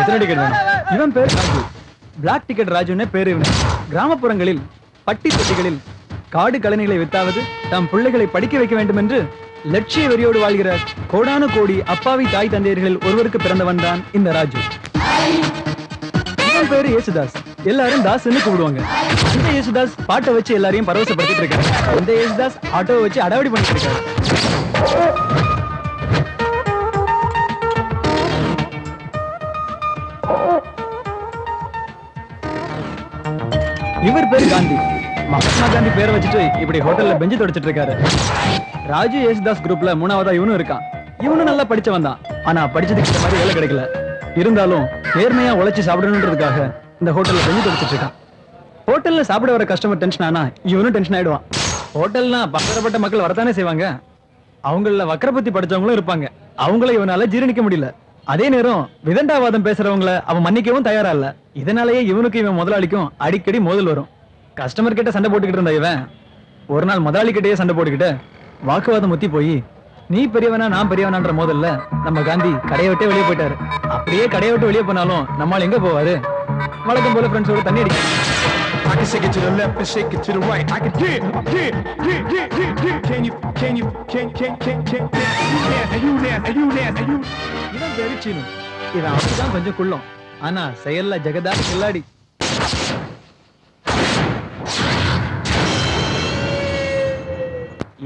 எத்தனை டிக்கெட் வேணும்? இவன் பேர் ராஜு. பிளாக் டிக்கெட் ராஜுன்னு பேரு இவன். கிராமப்புறங்களில் பட்டி தொட்டிகளில் காடு கழனிகளை வித்தாவது தம் பிள்ளைகளை படிக்க வைக்க வேண்டும் என்று லட்சிய வெறியோடு வாழ்கிற கோடானு கோடி அப்பாவி தாய் தந்தையர்களில் ஒருவருக்கு பிறந்தவன் தான் இந்த ராஜு. இவன் பேரு யேசுதாஸ். எல்லாரும் தாஸ்ன்னு கூப்பிடுவாங்க. இந்த யேசுதாஸ் பாட்டை வச்சு எல்லாரையும் பரவசப்படுத்திட்டு இருக்காரு. இந்த யேசுதாஸ் ஆட்டோவை வச்சு அடாவடி பண்ணிட்டு இருக்காரு. இவர் பேரு காந்தி. மகாத்மா காந்தி பேரை வச்சுட்டு இப்படி ஹோட்டல்ல பெஞ்சு தொடச்சிட்டு இருக்காரு. ராஜு யேசுதாஸ் குரூப்ல மூணாவதா இவனும் இருக்கான். இவனும் நல்லா படிச்சவன் தான். ஆனா படிச்சதுக்கு இந்த மாதிரி வேலை கிடைக்கல. இருந்தாலும் நேர்மையா உழைச்சு சாப்பிடணுன்றதுக்காக இந்த ஹோட்டல்ல பெஞ்சு தொடச்சிட்டு இருக்கான். ஹோட்டல்ல சாப்பிட வர கஸ்டமர் டென்ஷன் ஆனா இவனும் டென்ஷன் ஆயிடுவான். ஹோட்டல்னா பலதரப்பட்ட மக்கள் வரத்தானே செய்வாங்க. அவங்கள வக்கரபத்தி படிச்சவங்களும் இருப்பாங்க. அவங்கள இவனால ஜீரணிக்க முடியல. அதே நேரம் விதண்டாவாதம் பேசுறவங்கள அவன் மன்னிக்கவும் தயாரா இல்ல. இதனாலேயே இவனுக்கு இவன் முதலாளிக்கும் அடிக்கடி மோதல் வரும். கஸ்டமர் கிட்ட சண்டை போட்டுக்கிட்டு இருந்த இவன் ஒரு நாள் முதலாளி கிட்டயே சண்டை போட்டுக்கிட்டு வாக்குவாதம் முத்தி போய் நீ பெரியவனா நான் பெரியவனான்ற மோதல்ல நம்ம காந்தி கடையை விட்டே வெளியே போயிட்டாரு. அப்படியே கடையை விட்டு வெளியே போனாலும் நம்மால் எங்க போவாரு? வழக்கம் போல ஃப்ரெண்ட்ஸோட தண்ணி அடிக்க. I can shake it to the left and shake it to the right. I can get. Can you இவன் பேரு சீனு. இவன் அப்படிதான் கொஞ்சம் குள்ளம். ஆனா செயல்ல ஜெகதா கில்லாடி.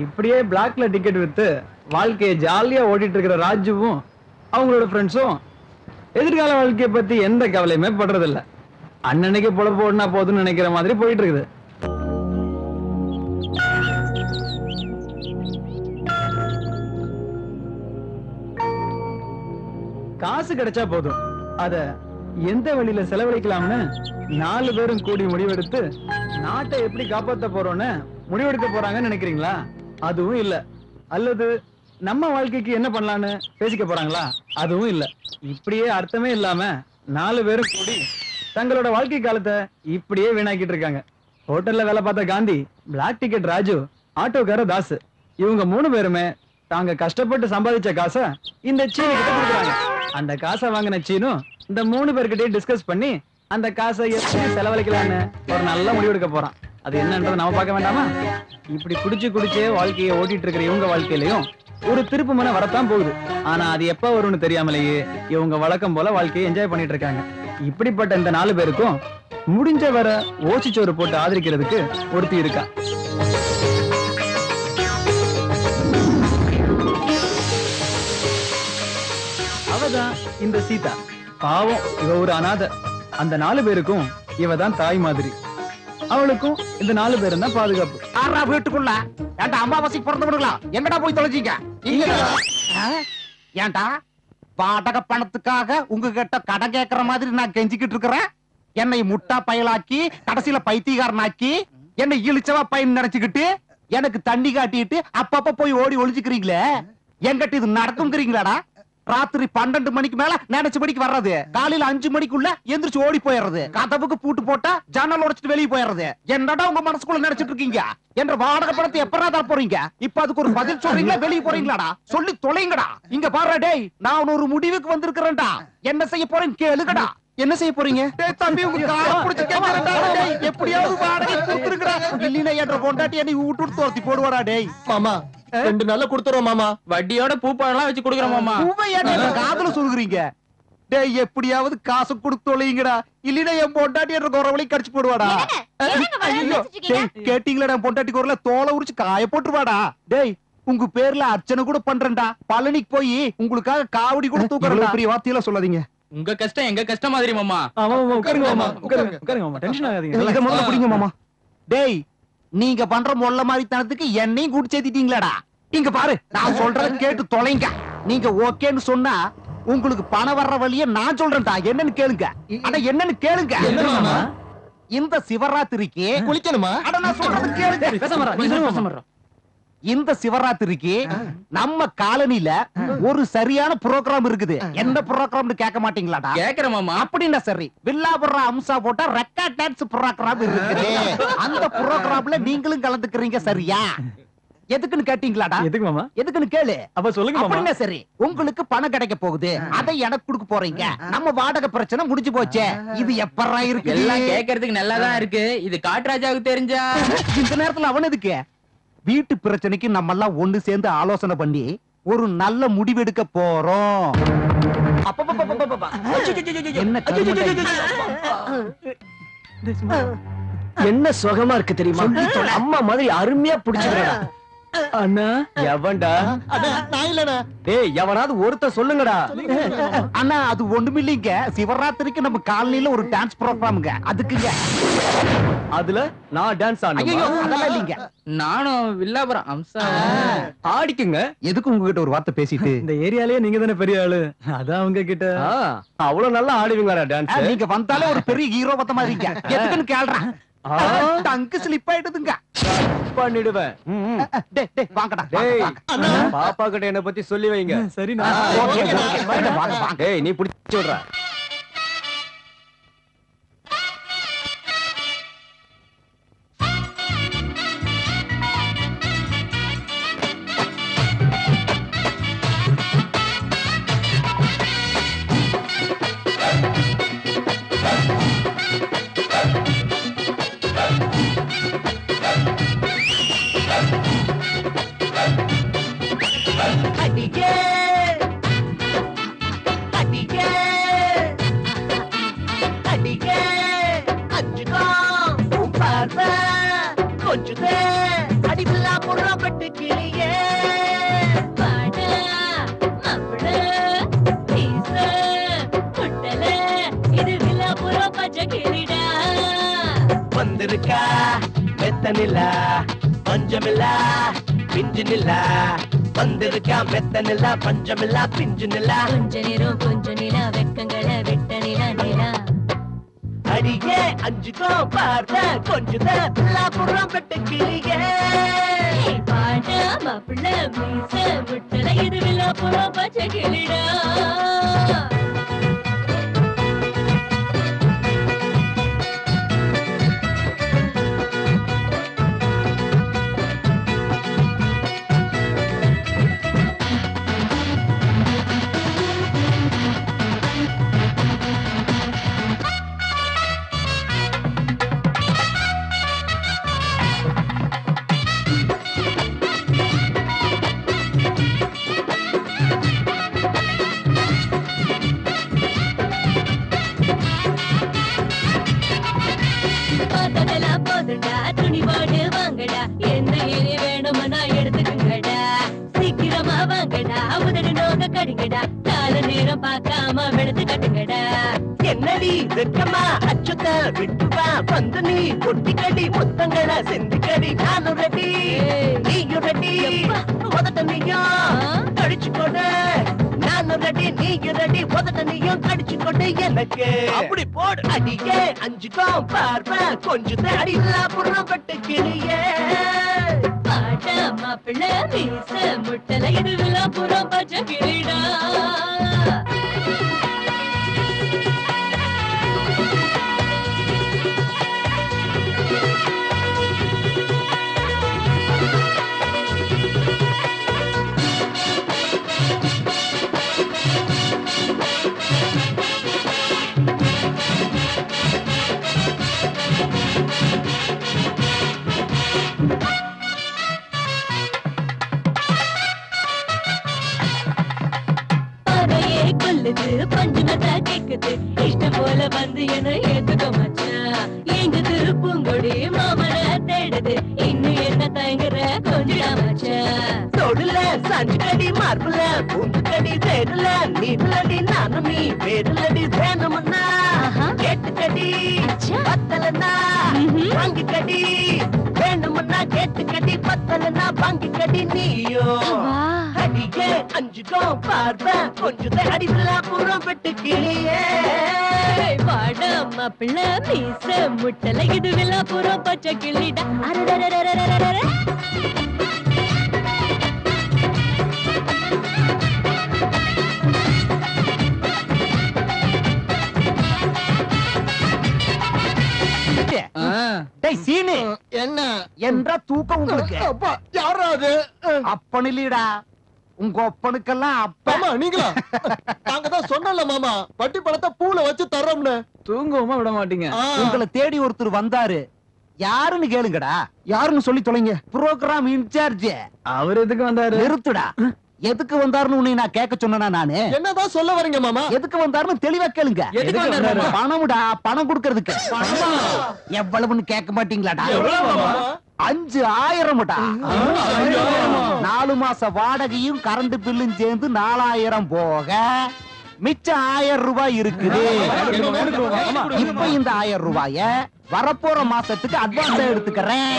இப்படியே பிளாக்ல டிக்கெட் வித்து வாழ்க்கையை ஜாலியா ஓடிட்டு இருக்கிற ராஜுவும் அவங்களோட ஃப்ரெண்ட்ஸும் எதிர்கால வாழ்க்கையை பத்தி எந்த கவலையுமே படுறதில்ல. அண்ணனுக்கு பொழப்பு ஓடினா போதுன்னு நினைக்கிற மாதிரி போயிட்டு இருக்குது. காசு கிடைச்சா போதும், அத எந்த வழியில செலவழிக்கலாம்னு 4 பேரும் கூடி முடிவெடுத்து நாட்டை எப்படி காப்பாத்த போறோம்னு முடிவெடுக்க போறாங்கன்னு நினைக்கிறீங்களா? அதுவும் இல்ல. அல்லது நம்ம வாழ்க்கைக்கு என்ன பண்ணலான்னு பேசிக்க போறாங்களா? அதுவும் இல்ல. இப்படியே அர்த்தமே இல்லாம 4 பேரும் கூடி தங்களோட வாழ்க்கை காலத்தை இப்படியே வீணாக்கிட்டு இருக்காங்க. ஹோட்டல்ல வேலை பார்த்த காந்தி, பிளாக் டிக்கெட் ராஜு, ஆட்டோக்கார தாஸ், இவங்க 3 பேருமே தாங்க கஷ்டப்பட்டு சம்பாதிச்ச காசை இந்த சீனு கிட்ட கொடுக்குறாங்க. அந்த காசை வாங்கின சீனு இந்த 3 பேர்கிட்டயும் டிஸ்கஸ் பண்ணி அந்த காசை எப்படி செலவழிக்கலான்னு ஒரு நல்ல முடிவெடுக்க போறான். அது என்னன்றதை நாம பார்க்க வேண்டாமா? இப்படி குடிச்சே வாழ்க்கையை ஓட்டிட்டு இருக்கிற இவங்க வாழ்க்கையிலையும் ஒரு திருப்பு மன வரத்தான் போகுது. ஆனா அது எப்ப வரும்னு தெரியாமலேயே இவங்க வழக்கம் போல வாழ்க்கையை என்ஜாய் பண்ணிட்டு இருக்காங்க. இப்படிப்பட்ட இந்த 4 பேருக்கும் முடிஞ்ச வர ஓசிச்சோறு போட்டு ஆதரிக்கிறதுக்கு ஒருத்தி இருக்கா. அவதான் இந்த சீதா. பாவம், இவ ஒரு அனாதை. அந்த 4 பேருக்கும் இவதான் தாய் மாதிரி. அவளுக்கும் இந்த 4 பேரும் தான் பாதுகாப்பு. ஆறா வீட்டுக்குள்ள ஏன்டா அம்மாவாசைக்கு பிறந்தவனுங்களா எங்கடா போய் தொலைச்சிங்க? ஏன்டா பாடக பணத்துக்காக உங்ககிட்ட கடன் கேட்கற மாதிரி நான் கெஞ்சிக்கிட்டு இருக்கிறேன். என்னை முட்டா பயலாக்கி கடைசியில பைத்தியக்காரனாக்கி என்னை இழிச்சவா பையன் நினைச்சுக்கிட்டு எனக்கு தண்ணி காட்டிட்டு அப்பப்ப போய் ஓடி ஒளிஞ்சுக்கிறீங்களே, என்கிட்ட இது நடக்குங்கிறீங்களாடா? ராத்திரி 12 மணிக்கு மேல நினைச்சபடிக்கு வர்றது, காலையில 5 மணிக்குள்ள எந்திரிச்சு ஓடி போயிடுறது, கதவுக்கு பூட்டு போட்டா ஜன்னல் உடைச்சிட்டு வெளியே போயிடுறது. என்னடா உங்க மனசுக்குள்ள நினைச்சிட்டு இருக்கீங்க? என்ற வாடகை பணத்தை எப்படா தர போறீங்க? இப்ப அதுக்கு ஒரு பதில் சொல்றீங்களா? வெளியே போறீங்களாடா? சொல்லி தொலைங்கடா. இங்க பாரு டேய், நான் ஒரு முடிவுக்கு வந்திருக்கிறேன்டா. என்ன செய்ய போறேன்னு கேளுங்கடா. என்ன செய்ய போறீங்க? டேய் தம்பி, உங்க கால புடிச்சு கேக்குறேன்டா டேய். எப்படியாவது வாடகை கொடுத்துருங்கடா. இல்லைனா என்ற பொண்டாட்டி என்னை விட்டு தோர்த்தி போடுவாடா டேய். மாமா 2 நாள்ல கொடுத்துறோம் மாமா. வட்டியோட பூப்பாலாம் வச்சு கொடுக்குறோம் மாமா. பூவையாட்டி காதுல சொல்லுறீங்க? டேய் எப்படியாவது காசு கொடுத்து தொலைங்கடா. இல்லைனா என் பொண்டாட்டி என்ற குரவளை கடிச்சு போடுவாடா. கேட்டீங்களா? என் பொண்டாட்டி குரல தோலை உரிச்சு காய போட்டுருவாடா. டேய் உங்க பேர்ல அர்ச்சனை கூட பண்றேன்டா. பழனிக்கு போய் உங்களுக்காக காவடி கூட தூக்குறேன். பெரிய வார்த்தையெல்லாம் சொல்லாதீங்க. உங்க கஷ்டம் எங்க கஷ்டம் மாதிரி மாமா. உட்காருங்க மாமா, உட்காருங்க மாமா, டென்ஷன் ஆகாதீங்க. இத முதல்ல புடிங்க மாமா. டேய் நீங்க பண்ற மொள்ள மாதிரி தனத்துக்கு என்னையும் கூட்டி சேர்த்திட்டீங்களாடா. இங்க பாரு, நான் சொல்றத கேட்டு தொலைங்க. நீங்க ஓகேன்னு சொன்னா உங்களுக்கு பணம் வர்ற வழிய நான் சொல்றேன்டா. என்னன்னு கேளுங்க. அட என்னன்னு கேளுங்க. இந்த சிவராத்திரிக்கு குளிக்கணுமா? அட நான் சொல்றது கேளுங்க. இந்த சிவராத்திரிக்கு நம்ம காலனில ஒரு சரியான புரோகிராம் இருக்குது. என்ன புரோகிராம்னு கேட்க மாட்டீங்களாடா? கேக்குறேன் மாமா. அப்படின்னா சரி, வில்லாபுரம் அம்சா போட்டா ரெக்கார்ட் டான்ஸ் புரோகிராம் இருக்குது. அந்த புரோகிராம்ல நீங்களும் கலந்துக்கிறீங்க சரியா? எதுக்குன்னு கேட்டீங்களாடா? எதுக்கு மாமா? எதுக்குன்னு கேளு. அப்ப சொல்லுங்க மாமா. அப்படின்னா சரி, உங்களுக்கு பணம் கிடைக்க போகுது, அதை எனக்கு கொடுக்க போறீங்க. நம்ம வாடகை பிரச்சனை முடிஞ்சு போச்சே. இது எப்பறா இருக்கு? எல்லாம் கேட்கறதுக்கு நல்லாதான் இருக்கு. இது காட்டுராஜாவுக்கு தெரிஞ்சா இந்த நேரத்துல அவன் எதுக்கு? வீட்டு பிரச்சனைக்கு நம்ம எல்லாம் ஒண்ணு சேர்ந்து ஆலோசனை பண்ணி ஒரு நல்ல முடிவெடுக்க போறோம். என்ன என்ன சுகமா இருக்கு தெரியுமா? அம்மா மாதிரி அருமையா புடிச்சுக்கிறா. அண்ணா எவன்டா? டேய், எவனாவது ஒருத்த சொல்லுங்கடா. அண்ணா அது ஒண்ணுமில்லைங்க. சிவராத்திரிக்கு நம்ம காலையில ஒரு டான்ஸ் ப்ரோகிராம்ங்க, அதுக்குங்க. அதுல நான் டான்ஸ் ஐயோ ஆடணும். அதெல்லாம் இல்லைங்க. நானும் வில்லாபுரம் அம்சா ஆடிக்குங்க. எதுக்கு உங்ககிட்ட ஒரு வார்த்தை பேசிட்டு? இந்த ஏரியாலயே நீங்க தானே பெரிய ஆளு, அதான் அவங்க கிட்ட. அவ்வளவு நல்லா ஆடுவீங்களா டான்ஸ்? நீங்க வந்தாலே ஒரு பெரிய ஹீரோ பத்த மாதிரிங்க. எதுக்குன்னு கேள்றேன். டங்கு ஸ்லிப் ஆயிடுதுங்க. பண்ணிடுவேன். டேய் வாங்கடா. டேய், பாப்பா கிட்ட என்ன பத்தி சொல்லி வைங்க. சரி ஓகே, ஓகே. வாங்க, வாங்க. டேய், நீ புடிச்சு விடுற. அடியே அடியே அடியே அஞ்சுகோ உன் பார்வை கொஞ்சுதே அடிவில்லா புறப்பட்டு கிளியே பாடா மாப்பிள பீச குட்டல இது வில்லாபுரம் பச்சை கிளிடா வந்திருக்கா மெத்த நிலா பஞ்சமில்லா பிஞ்சு நிலா வந்திருக்கா மெத்த நிலா பஞ்சமில்லா பிஞ்சு நிலா கொஞ்ச நேரம் கொஞ்ச நிலா வெக்கங்களை விட்ட நிலா நிலா அடியே அஞ்சுகோ பார்த்த கொஞ்சுத புறம் பெட்டு கிளியே பாடா மாப்பிள பீச குட்டல இது வில்லாபுரம் பச்சை கிளிடா போதுடா துணிவோடு வாங்கடா என்ன ஏறி வேணும்னா எடுத்துக்கங்கடா சீக்கிரமா வாங்கடா உதடு நோக கடிங்கடா கால நேரம் பார்க்காம வெளுத்து கட்டுங்கடா என்னடி வெக்கமா அச்சுத்த விட்டுவா வந்து நீ பொட்டிக்கடி முத்தங்கள செந்திக்கடி நானும் ரெடி நீயும் ரெடி உதட்ட நீயும் கடிச்சு கொடு நானும் ரெடி நீயும் ரெடி உதட்ட நீயும் கடிச்சு கொடு எனக்கு அப்படி போடு அடியே அஞ்சுக்கோ பார்வை கொஞ்சம் அடிலா புறம் பட்டு கிளியே பாட்டா மாப்பிள்ள மீச முட்டல இது வில்லாபுரம் பச்சை கிளிடா பஞ்சுமதா கேக்குது இஷ்டம் போல வந்து என்ன ஏத்துக்க மச்சான் எங்குது பூங்கொடி மாமன தேடுது இன்னும் என்ன தயங்குற கொஞ்சம் மச்சான் தொடுல சஞ்சு கடி மார்புல பூந்து கடி தேடுல நீடுலடி நானும் நீ வேடுலடி வேணும்னா கேட்டு கடி பத்தலன்னா வாங்கி கடி வேணும்னா கேட்டு கடி பத்தலன்னா வாங்கி கடி நீயோ அடியே அஞ்சுக்கோ பார்வை கொஞ்சம் அடிவில்லா புறம் பெட்டு கிளியே பாடா மாப்பிள்ள மீச முட்டல இது வில்லாபுரம் பச்சை கிளிடா அரரரரரரரரர சீனு டேய் சீனு என்ன என்ற தூக்கம் உங்களுக்கு அப்பா யாரா அது அப்பன் இல்லடா உங்க அப்பனுக்கெல்லாம் அப்பா மாமா நீங்களா நாங்க தான் சொன்னோம்ல மாமா வட்டி பணத்தை பூல வச்சு தர்றோம்னு தூங்கவுமா விட மாட்டீங்க உங்களை தேடி ஒருத்தர் வந்தாரு யாருன்னு கேளுங்கடா யாருன்னு சொல்லி தொலைங்க புரோகிராம் இன்சார்ஜ் அவர் எதுக்கு வந்தாரு? நிறுத்துடா எதுக்கு வந்தாருன்னு உன்னை நான் கேட்க சொன்னா நானு என்னதான் சொல்ல வரீங்க மாமா எதுக்கு வந்தாருன்னு தெளிவா கேளுங்க எதுக்கு வந்தாரு? பணம்டா பணம் கொடுக்கறதுக்கு எவ்வளவுன்னு கேட்க மாட்டீங்களாடா 5000 4 மாச வாடகையும் கரண்ட் பில்லும் சேர்ந்து 4000 போக மிச்சம் 1000 ரூபாய் இருக்குது இப்ப இந்த 1000 ரூபாய வரப்போற மாசத்துக்கு அட்வான்ஸ் எடுத்துக்கிறேன்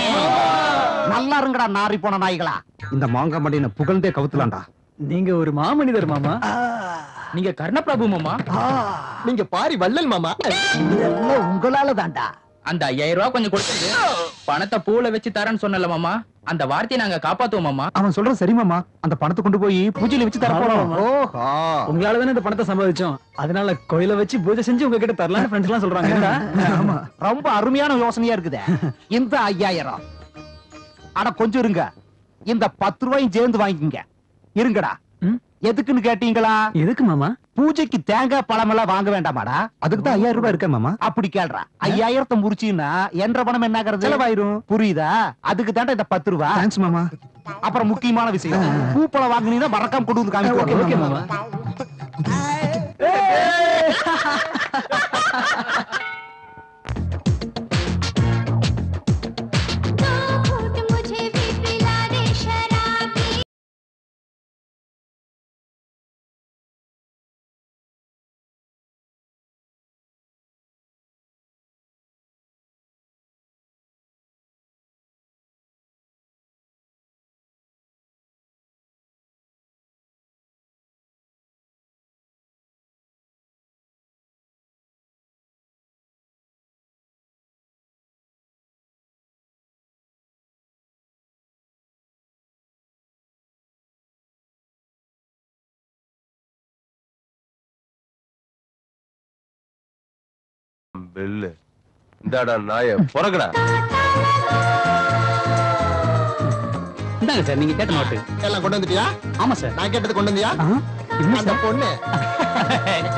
நல்லா இருங்கடா நாரி போன நாய்களா இந்த மாங்காய் மண்டின புகழ்ந்தே கவுத்துலாம்டா நீங்க ஒரு மாமனிதர் மாமா. நீங்க கர்ணபிரபு மாமா. நீங்க பாரி வள்ளல் மாமா. இதெல்லாம் உங்களால தான்டா. அந்த 5000 ரூபாய் கொஞ்சம் கொடுத்துட்டு பணத்தை பூல வச்சு தரேன்னு சொன்னல மாமா, அந்த வார்த்தையை நாங்க காப்பாத்துவோம் மாமா. அவன் சொல்ற சரி மாமா, அந்த பணத்தை கொண்டு போய் பூஜையில வச்சு தர போறோம். ஓஹோ, உங்களால தானே இந்த பணத்தை சம்பாதிச்சோம், அதனால கோயில வச்சு பூஜை செஞ்சு உங்ககிட்ட தரலாம்னு ஃப்ரெண்ட்ஸ் எல்லாம் சொல்றாங்க. ஆமா, ரொம்ப அருமையான யோசனையா இருக்குது. இந்த 5000 அட கொஞ்சம் இருங்க, இந்த 10 ரூபாயும் சேர்ந்து வாங்கிக்கங்க. இருங்கடா. எதுக்குன்னு கேட்டீங்களா? எதுக்கு மாமா? பூஜைக்கு தேங்காய் பழம் எல்லாம் வாங்க வேண்டாமாடா, அதுக்கு தான் 5000 ரூபாய் இருக்க மாமா. அப்படி கேள்றா. 5000 முடிச்சீங்கன்னா என்ற பணம் என்ன ஆகிறது? செலவாயிரும். புரியுதா? அதுக்கு தாண்டா இந்த 10 ரூபாய். தேங்க்ஸ் மாமா. அப்புறம் முக்கியமான விஷயம், பூப்பழம் வாங்குனீங்கன்னா மறக்காம கொண்டு வந்து காமிக்க. ஓகே மாமா. பெல்லு இந்தாடா நாய பொறக்கடா. இந்தாங்க சார், நீங்க கேட்ட நோட்டு எல்லாம் கொண்டு வந்துட்டியா? ஆமா சார். நான் கேட்டது கொண்டு வந்தியா? அந்த பொண்ணு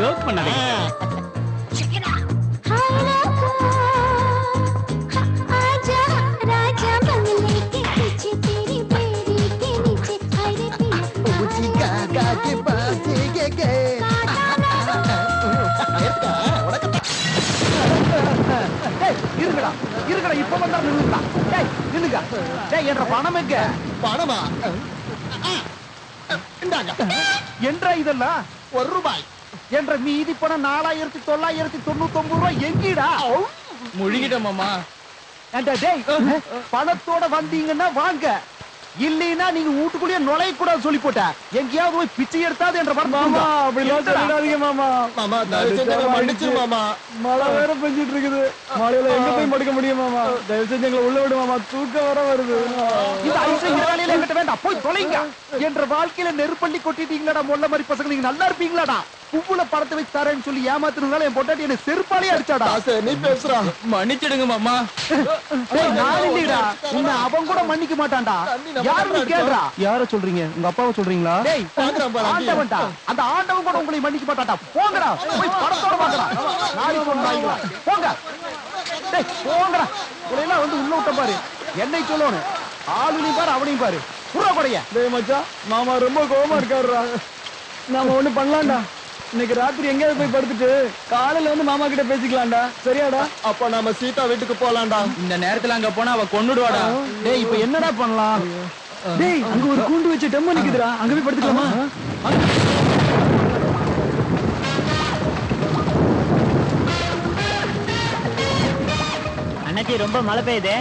ஜோக் பண்ணாதே. இருங்கடா இருங்கடா, இப்ப வந்தா நில்லுங்கடா. டேய் நில்லுங்க. டேய் என்ற பணம் எங்க? பணமா? இந்தாங்க. என்றா இதெல்லாம்? 1 ரூபாய். என்ற மீதி பணம் 4999 ரூபாய் எங்கீடா? முழுகிட்டோம் மாமா. ஏண்டா டேய், பணத்தோட வந்தீங்கன்னா வாங்க, இல்லைன்னா நீங்க வீட்டுக்குள்ளேயே நுழைய கூடாது சொல்லி போட்ட. எங்கேயாவது போய் பிச்சை எடுத்தாது என்ற மாமா அப்படிலாம் சொல்லிடாதீங்க மாமா. மாமா தயவு செஞ்சு எங்களை மன்னிச்சிரு மாமா. மழை வேற பெஞ்சிட்டு இருக்குது, மழையில எங்க போய் படுக்க முடியும் மாமா? தயவு செஞ்சு எங்களை உள்ள விடு மாமா, தூக்கம் வர வருது. இந்த ஐஸ்ல வேலையில எங்கிட்ட வேண்டாம், போய் தொலைங்க. என்ற வாழ்க்கையில நெருப்பள்ளி கொட்டிட்டீங்களாடா மொல்ல மாதிரி பசங்க. நீங்க நல்லா இருப்பீங்களாடா? புவ்வுல படத்தை வச்சு தரேன்னு சொல்லி ஏமாத்துறதுனால என் பொட்டாட்டி என்ன செருப்பாலே அடிச்சாடா. நீ பேசுறா. மன்னிச்சிடுங்க மாமா. நான் இல்லடா, உன்னை அவன் கூட மன்னிக்க மாட்டான்டா. யாருன்னு கேளுடா. யார சொல்றீங்க? உங்க அப்பாவை சொல்றீங்களா? டேய் ஆண்டவன்டா, அந்த ஆண்டவன் கூட உங்களை மன்னிக்க மாட்டான்டா. போங்கடா, போய் படத்தோட வாங்கடா. நாளை போங்கடா, போங்க. டேய் போங்கடா. உன்னையெல்லாம் வந்து உள்ள விட்ட பாரு, என்னை சொல்லணும். ஆளுனையும் பாரு, அவனையும் பாரு. புறா கொடைய. டேய் மச்சான், மாமா ரொம்ப கோவமா இருக்காருடா. நாம ஒண்ணு பண்ணலாம்டா, இன்னைக்கு ராத்திரி எங்கேயாவது போய் படுத்துட்டு காலையில வந்து மாமா கிட்ட பேசிக்கலாம்டா, சரியாடா? அப்ப நாம சீதா வீட்டுக்கு போலாம்டா. இந்த நேரத்துல அங்க போனா அவ கொன்னுடுவாடா. டேய் இப்ப என்னடா பண்ணலாம்? டேய் அங்க ஒரு கூண்டு வச்சு டெம்ம நிக்குதுடா, அங்க போய் படுத்துக்கலாமா? அண்ணாச்சி ரொம்ப மழை பெய்யுது.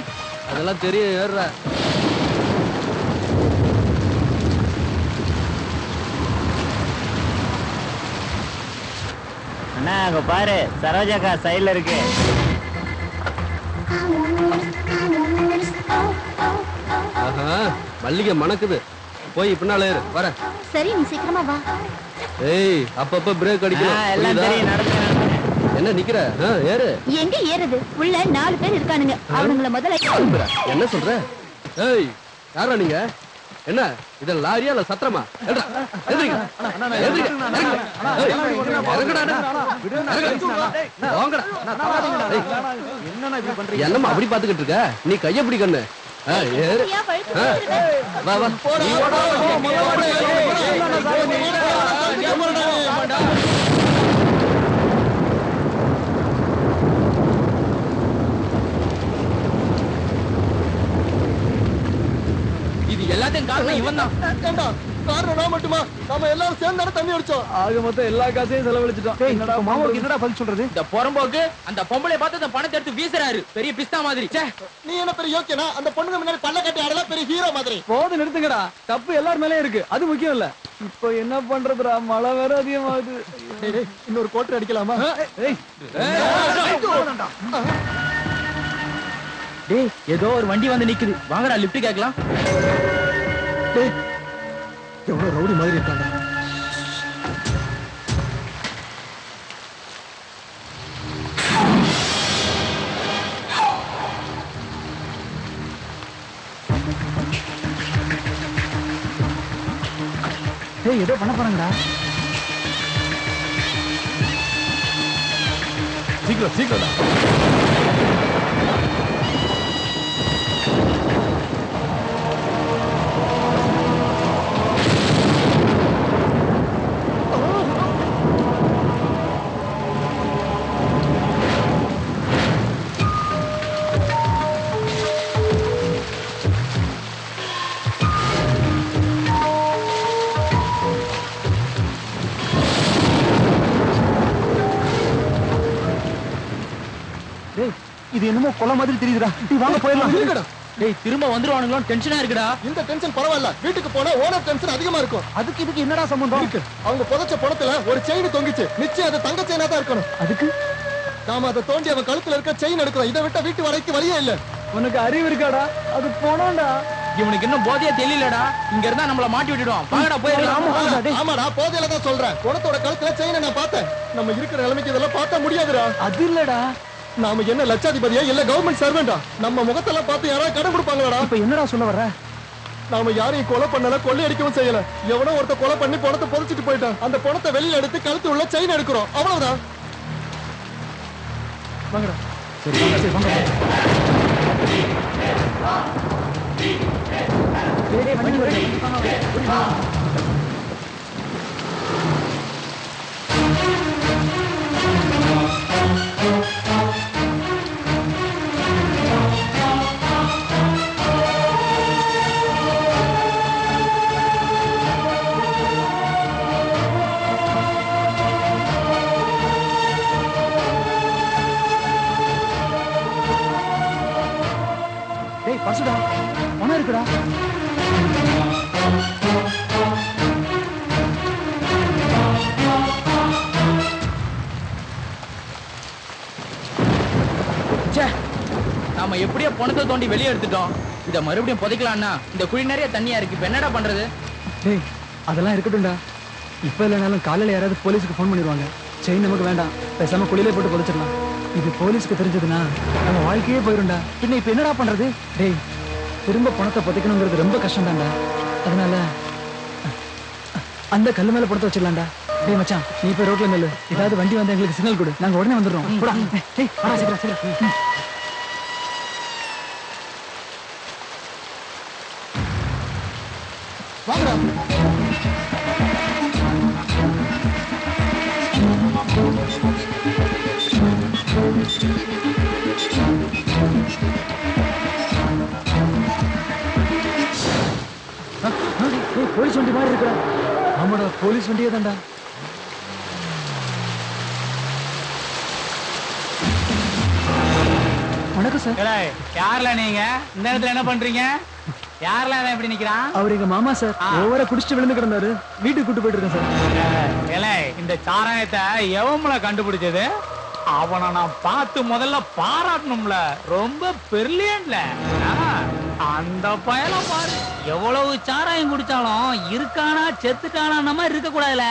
அதெல்லாம் தெரியும், ஏறுற. அண்ணா அங்க பாரு, சரோஜாக்கா சைடுல இருக்கு. மல்லிகை மணக்குது, போய் பின்னால ஏறு. வர. சரி, நீ சீக்கிரமா வா. ஏய் அப்பப்ப பிரேக் அடிக்கணும். எல்லாம் தெரியும், நடந்து என்ன நிக்கிற ஏறு. எங்க ஏறுது? உள்ள 4 பேர் இருக்கானுங்க. அவனுங்கள முதல்ல என்ன சொல்ற? ஏய் யாரா நீங்க? என்ன இது லாரியா இல்ல சத்திரமா? என்னம்மா அப்படி பாத்துக்கிட்டு இருக்க? நீ கைய பிடிக்கண்ணு. ஏறு. வா வா. இது எல்லாத்தையும் காரணம் இவன் தான். காரணம் நான் மட்டுமா? நாம எல்லாரும் சேர்ந்தானே தண்ணி அடிச்சோம். ஆக மொத்தம் எல்லா காசையும் செலவழிச்சிட்டோம். என்னடா மாமாவுக்கு என்னடா பதில் சொல்றது? இந்த புறம்போக்கு அந்த பொம்பளை பார்த்து அந்த பணத்தை எடுத்து வீசுறாரு. பெரிய பிஸ்தா மாதிரி. நீ என்ன பெரிய யோக்கியனா? அந்த பொண்ணுங்க முன்னாடி பல்ல கட்டி ஆடலாம் பெரிய ஹீரோ மாதிரி. போது நிறுத்துங்கடா. தப்பு எல்லார் மேலயும் இருக்கு. அது முக்கியம் இல்ல. இப்போ என்ன பண்றதுடா? மழை வேற அதிகமாகுது. இன்னொரு கோட்டர் அடிக்கலாமா? டேய் ஏதோ ஒரு வண்டி வந்து நிக்குது. வாங்கடா லிஃப்ட் கேட்கலாம். எவ்வளவு ரவுடி மாதிரி இருக்காங்க. ஏதோ பண்ண போறாங்கடா. சீக்கிரம் சீக்கிரம். இது என்னமோ கொலை மாதிரி தெரியுதுடா. வாங்க போயிடலாம். இருக்கடா. டேய் திரும்ப வந்துருவானுங்களோ டென்ஷனா இருக்குடா. இந்த டென்ஷன் பரவாயில்ல. வீட்டுக்கு போனா ஓனர் டென்ஷன் அதிகமா இருக்கும். அதுக்கு இதுக்கு என்னடா சம்பந்தம்? இருக்கு. அவங்க புதைச்ச பணத்துல ஒரு செயின் தொங்கிச்சு. நிச்சயம் அது தங்க செயினா தான் இருக்கணும். அதுக்கு நாம அதை தோண்டி அவன் கழுத்துல இருக்க செயின் எடுக்கிறோம். இதை விட்டா வீட்டு வரைக்கும் வழியே இல்ல. உனக்கு அறிவு இருக்காடா? அது போனோம்டா. இவனுக்கு இன்னும் போதையா தெரியலடா. இங்க இருந்தா நம்மள மாட்டி விட்டுடுவான். வாங்கடா போயிடலாம். ஆமாடா போதையில தான் சொல்றேன். குணத்தோட கழுத்துல செயினை நான் பார்த்தேன். நம்ம இருக்கிற நிலைமைக்கு இதெல்லாம் பார்த்தா முடியாதுடா. அது இல்லடா. நாம என்ன லட்சாதிபதியா இல்ல கவர்மெண்ட் சர்வெண்டா? நம்ம முகத்தெல்லாம் பார்த்து யாராவது கடன் கொடுப்பாங்களாடா? இப்ப என்னடா சொல்ல வர்ற? நாம யாரையும் கொலை பண்ணல, கொள்ளை அடிக்கவும் செய்யல. எவனோ ஒருத்த கொலை பண்ணி பணத்தை புதைச்சிட்டு போயிட்டான். அந்த பணத்தை வெளியில எடுத்து கழுத்து உள்ள செயின் எடுக்கிறோம். அவ்வளவுதான். வாங்கடா. சரி வாங்க. சரி வாங்க. டேய் வண்டி வருது. டேய் பசுடா. பணம் இருக்குடா. நாம எப்படியோ பணத்தை தோண்டி வெளியே எடுத்துட்டோம். இத மறுபடியும் புதைக்கலாம்னா இந்த குழி நிறைய தண்ணியா இருக்கு. இப்ப என்னடா பண்றது? டேய் அதெல்லாம் இருக்கட்டும்டா. இப்ப இல்லைனாலும் காலையில யாராவது போலீஸுக்கு ஃபோன் பண்ணிடுவாங்க. செயின் நமக்கு வேண்டாம். பேசாம குழியிலே போட்டு புதைச்சிடலாம். இது போலீஸ்க்கு தெரிஞ்சதுன்னா நம்ம வாழ்க்கையே போயிரும்டா. பின்ன இப்ப என்னடா பண்றது? டேய் திரும்ப பணத்தை புதைக்கணுங்கிறது ரொம்ப கஷ்டம் தான்டா. அதனால அந்த கல்லு மேல பணத்தை வச்சிடலாம்டா. டேய் மச்சான் நீ போய் ரோட்ல நில்லு. ஏதாவது வண்டி வந்து எங்களுக்கு சிக்னல் கொடு. நாங்க உடனே வந்துடுறோம். போடா. டேய் வாடா சீக்கிரம் சீக்கிரம். வாங்கடா. போலீஸ் வண்டி மாதிரி இருக்குடா. ஆமாடா போலீஸ் வண்டியே தான்டா. வணக்கம் சார். யார்ல நீங்க இந்த இடத்துல என்ன பண்றீங்க? யார்ல எப்படி நிக்கிறான்? அவர் எங்க மாமா சார். ஓவரா குடிச்சிட்டு விழுந்து கிடந்தாரு. வீட்டுக்கு கூட்டு போயிட்டு இருக்கேன் சார். இந்த சாராயத்தை எவம்ல கண்டுபிடிச்சது? அவனை நான் பார்த்து முதல்ல பாராட்டணும்ல. ரொம்ப பிரில்லியன்ட்ல. அந்த பயல பாரு, எவ்வளவு சாராயம் குடிச்சாலும் இருக்கானா செத்துட்டானா நம்ம இருக்க கூடாதுல.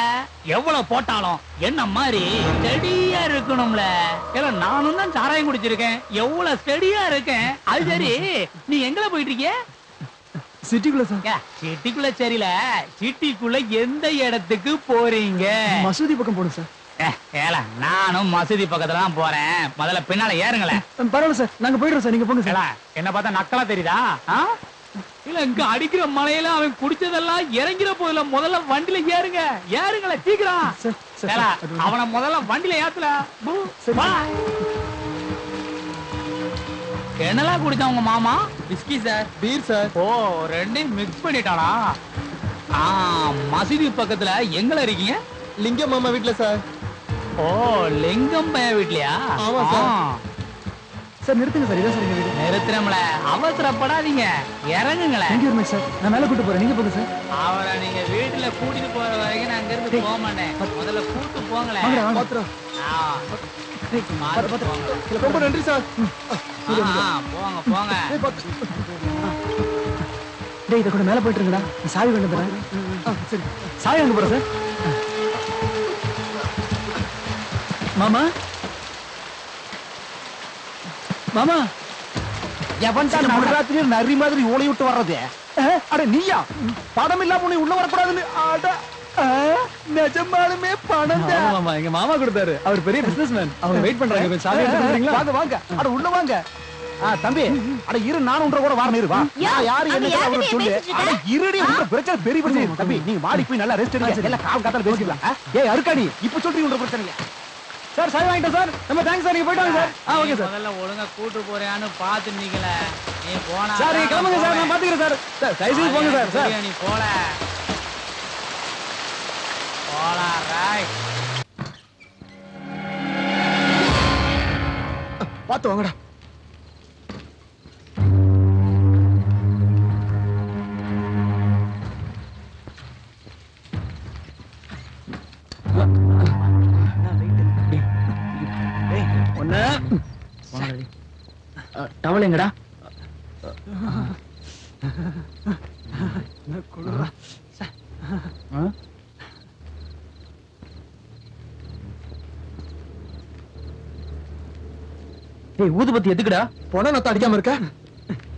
எவ்வளவு போட்டாலும் என்ன மாதிரி ஸ்டெடியா இருக்கணும்ல. ஏல நானும் தான் சாராயம் குடிச்சிருக்கேன், எவ்வளவு ஸ்டெடியா இருக்கேன். அது சரி, நீ எங்கல போயிட்டு இருக்கிய? சிட்டிக்குள்ள சார். சிட்டிக்குள்ள சரியில்ல, சிட்டிக்குள்ள எந்த இடத்துக்கு போறீங்க? மசூதி பக்கம் போடும் சார். ஏல நானும் மசூதி பக்கத்துல தான் போறேன். முதல்ல பின்னால ஏறுங்களேன். பரவாயில்ல சார், நாங்க போயிடுறோம் சார், நீங்க போங்க சார். என்ன பார்த்தா நக்கலா தெரியுதா? இல்ல இங்க அடிக்கிற மலையில அவன் குடிச்சதெல்லாம் இறங்கிற போதில்ல. முதல்ல வண்டியில ஏறுங்க, ஏறுங்கள சீக்கிரம். அவனை முதல்ல வண்டியில ஏத்துல. என்னெல்லாம் குடிச்சான் உங்க மாமா? Whisky sir. Beer sir. Oh, ரெண்டையும் மிக்ஸ் பண்ணிட்டானா? மசூதி பக்கத்துல எங்கள இருக்கீங்க? லிங்கம் மாமா வீட்டுல சார். ஓ, லிங்கம் பைய வீட்லயா? ஆமா சார். சார் நிறுத்துங்க சார், இதான் சார் எங்க வீடு. நிறுத்துறோம்ல, அவசரப்படாதீங்க, இறங்குங்களேன். தேங்க்யூ வெரி மச் சார், நான் மேல கூட்டு போறேன், நீங்க போங்க சார். அவரை நீங்க வீட்டுல கூட்டிட்டு போற வரைக்கும் நான் அங்க இருந்து போக மாட்டேன். முதல்ல கூட்டு போங்களேன். ரொம்ப நன்றி சார். போங்க போங்க. டேய், இத கூட மேல போயிட்டு இருக்கடா, சாவி கொண்டு வரேன். சரி, சாவி அங்க போறேன் சார். மாமா மாமா, எவன் தான் நடுராத்திரி நரி மாதிரி ஓலை விட்டு வர்றது? அட நீயா? படம் இல்லாம உன்னை உள்ள வரக்கூடாதுன்னு. அட நிஜமாலுமே பணம் தான். மாமா, எங்க மாமா கொடுத்தாரு, அவர் பெரிய பிசினஸ்மேன். அவங்க வெயிட் பண்றாங்க, கொஞ்சம் சாவி எடுத்து கொடுறீங்களா? வாங்க வாங்க, அட உள்ள வாங்க. தம்பி, அட இரு, நான் உன்ற கூட வரணும். இரு வா. யாரு என்ன அவரை சொல்லு. அட இருடி, உங்க பிரச்சனை பெரிய பிரச்சனை. தம்பி நீங்க மாடி போய் நல்லா ரெஸ்ட் எடுங்க, எல்லாம் கால் காத்தால பேசிக்கலாம். ஏய் அருக்காடி, இப்ப சொல்றீங்க உங்க பிரச்சனை இல்ல சார். சாவி வாங்கிட்டோம் சார், நம்ம தேங்க்ஸ் சார், நீங்க போயிட்டு வாங்க சார். Okay sir. முதல்ல ஒழுங்கா கூட்டு போறியான்னு பாத்து நிக்கல. நீ போனா சார், நீங்க கிளம்புங்க சார், நான் பாத்துக்கிறேன் சார். சார் தயவுசெய்து போங்க சார். சார் நீ போல ரைட். பாத்து வாங்கடா. டவல் எங்கடா? ஊதுபத்தி எதுக்குடா? பொண்ணை நத்த அடிக்காம இருக்க?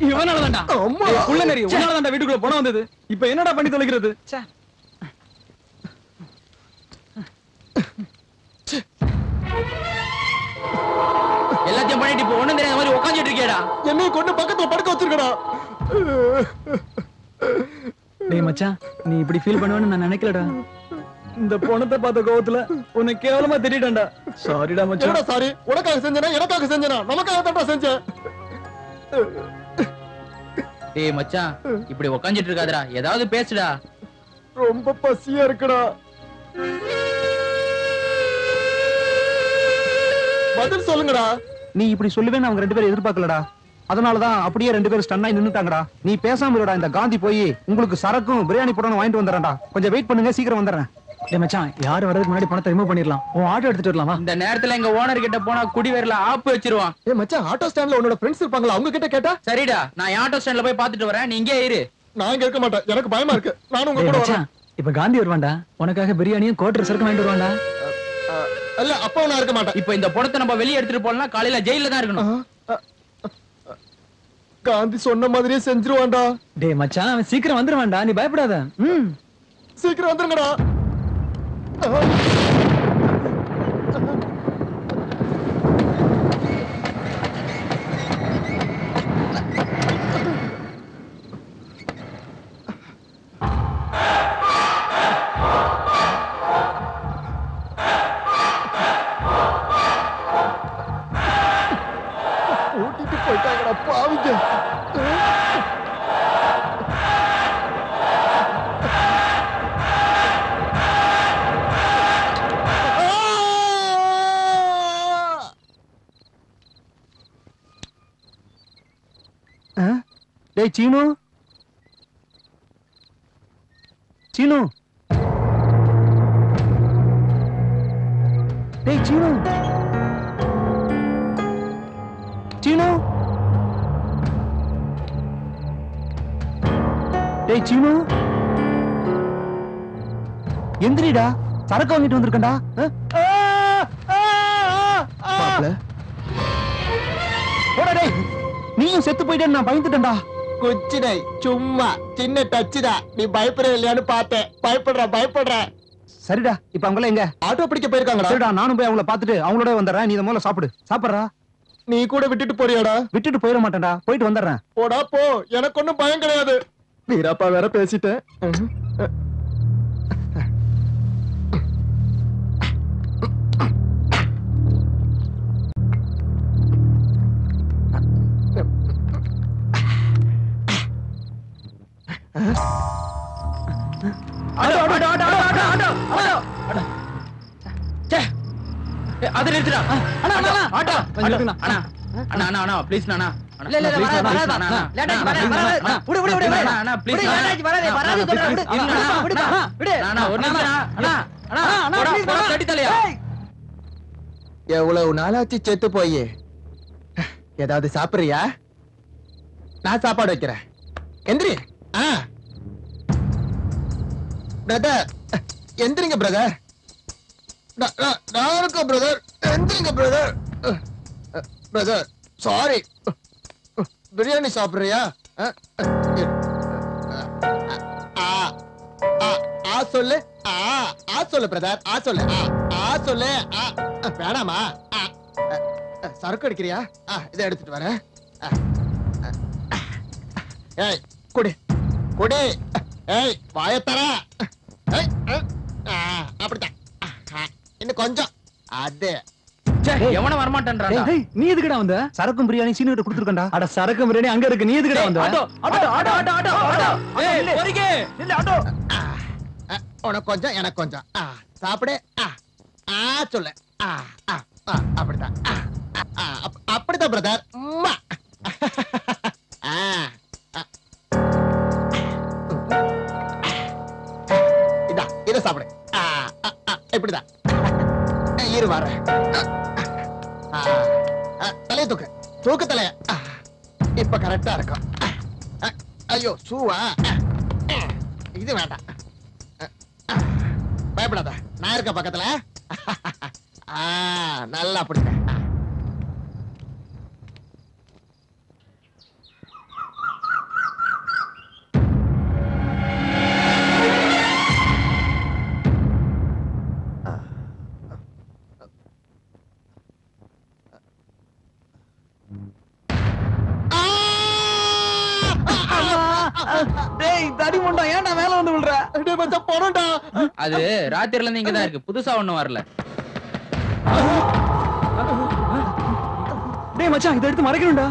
இவனாலதான்டா. உள்ள நெறி உன்னாலதான்டா வீட்டுக்குள்ள போன வந்தது. இப்ப என்னடா பண்ணி தொலைக்கிறது? எல்லாத்தையும் பண்ணிட்டு இப்ப ஒண்ணும் தெரியாத மாதிரி உட்காந்துட்டு இருக்கேடா. என்னைய கொண்டு பக்கத்துல படுக்க வச்சிருக்கடா. டேய் மச்சான், நீ இப்படி ஃபீல் பண்ணுவேன்னு நான் நினைக்கலடா. இந்த பொணத்தை பார்த்த கோவத்துல உன்னை கேவலமா திட்டிட்டேன்டா. சாரிடா மச்சான். சாரி. உனக்காக செஞ்சனா, எனக்காக செஞ்சனா, நமக்காக தான்டா செஞ்சேன். டேய் மச்சான், இப்படி உட்காந்துட்டு இருக்காதடா, ஏதாவது பேசுடா. ரொம்ப பசியா இருக்குடா. பதில் சொல்லுங்கடா. நீ இப்படி சொல்லுவேன்னு அவங்க ரெண்டு பேரும் எதிர்பார்க்கலடா. அதனாலதான் அப்படியே ரெண்டு பேரும் ஸ்டன்னா நின்னுட்டாங்கடா. நீ பேசாம இருடா. இந்த காந்தி போய் உங்களுக்கு சரக்கும் பிரியாணி போடணும் வாங்கிட்டு வந்துடுறேன்டா. கொஞ்சம் வெயிட் பண்ணுங்க, சீக்கிரம் வந்துடுறேன். டேய் மச்சான், யார் வரதுக்கு முன்னாடி பணத்தை ரிமூவ் பண்ணிரலாம். உன் ஆட்டோ எடுத்துட்டு வரலாமா? இந்த நேரத்துல எங்க ஓனர் கிட்ட போனா குடிவேர்ல ஆப்பு வச்சிருவான். ஏய் மச்சான், ஆட்டோ ஸ்டாண்ட்ல உன்னோட ஃப்ரெண்ட்ஸ் இருப்பாங்களா, அவங்க கிட்ட கேட்டா? சரிடா, நான் ஆட்டோ ஸ்டாண்ட்ல போய் பாத்துட்டு வரேன், நீ இங்கே இரு. நான் இங்க இருக்க மாட்டேன், எனக்கு பயமா இருக்கு. நானும் உங்க கூட வரேன். இப்ப காந்தி வருவான்டா, உனக்காக பிரியாணியும் கோட்டர் சரக்கு வாங்கிட்டு வருவான்டா. இல்ல, அப்போ நான் இருக்க மாட்டேன். இப்ப இந்த பணத்தை நம்ம வெளியே எடுத்துட்டு போனா காலையில ஜெயில தான் இருக்கணும். காந்தி சொன்ன மாதிரியே செஞ்சிருவான்டா. டேய் மச்சான், அவன் சீக்கிரம் வந்துருவான்டா, நீ பயப்படாத. சீக்கிரம் வந்துருங்கடா. ஓட்டிட்டு போயிட்டாங்கடா பாவிங்க. டேய் சீனு, சீனு, டேய் சீனு, சீனு டேய் சீனு எந்திரிடா சரக்கு வாங்கிட்டு வந்திருக்கேன்டா போடா டேய் நீயும் செத்து போயிட்டேன்னு நான் பயந்துட்டேன்டா குச்சினை சும்மா சின்ன டச்சுதா நீ பயப்பட இல்லையான்னு பார்த்தேன் பயப்படுற சரிடா இப்ப அவங்கள எங்க ஆட்டோ பிடிக்க போயிருக்காங்கடா சரிடா நானும் போய் அவங்கள பாத்துட்டு அவங்களோட வந்துடுறேன் நீ இத முதல்ல சாப்பிடுறா நீ கூட விட்டுட்டு போறியாடா விட்டுட்டு போயிட மாட்டேன்டா போயிட்டு வந்துடுறேன் போடா போ எனக்கு ஒண்ணும் பயம் கிடையாது வீராப்பா வேற பேசிட்டேன் அது நிறுத்துடா ஆட்டோ அண்ணா ப்ளீஸ் அண்ணா எவ்வளவு நாளாச்சு செத்து போய் ஏதாவது சாப்பிடுறியா நான் சாப்பாடு வைக்கிறேன் எந்திரி பிரதர் எந்திரிங்க பிரதர் நான் இருக்கேன் பிரதர் எந்திரிங்க பிரதர் பிரதர் சாரி பிரியாணி சாப்பிடுறியா சொல்லு சொல்லு பிரதர் சொல்லு சொல்லு வேணாமா சரக்கு அடிக்கிறியா இதை எடுத்துட்டு வரேன் ஏய் குடி குடி ஏய் வாயத்தர அப்படித்தான் இன்னும் கொஞ்சம் அது எவன வரமாட்டேன்றா நீ எதுக்குடா வந்த? சரக்கும் பிரியாணி சீனு கிட்ட கொடுத்துருக்கேன்டா. அட சரக்கும் பிரியாணி அங்க இருக்கு, நீ எதுக்குடா வந்த? Auto auto auto auto auto auto ஏய் போறிக்கே இல்ல ஆட்டோ உனக்கு கொஞ்சம் எனக்கு கொஞ்சம் சாப்பிடு சொல்லு அப்படிதான் அப்படிதான் பிரதர் இதா இத சாப்பிடு இப்படிதான் இரு வர தலைய தூக்கு தூக்கு தலைய இப்ப கரெக்டா இருக்கும். ஐயோ சூவா இது வேண்டாம், பயப்படாத நான் இருக்க பக்கத்துல. நல்லா பிடிக்க டேய் தடி முண்டா ஏன்டா மேல வந்து விழுற? டேய் மச்சான் போறடா. அது ராத்திரில இருந்து இங்க தான் இருக்கு, புதுசா ஒண்ணும் வரல. டேய் மச்சான் இத எடுத்து மறைக்கணும்டா.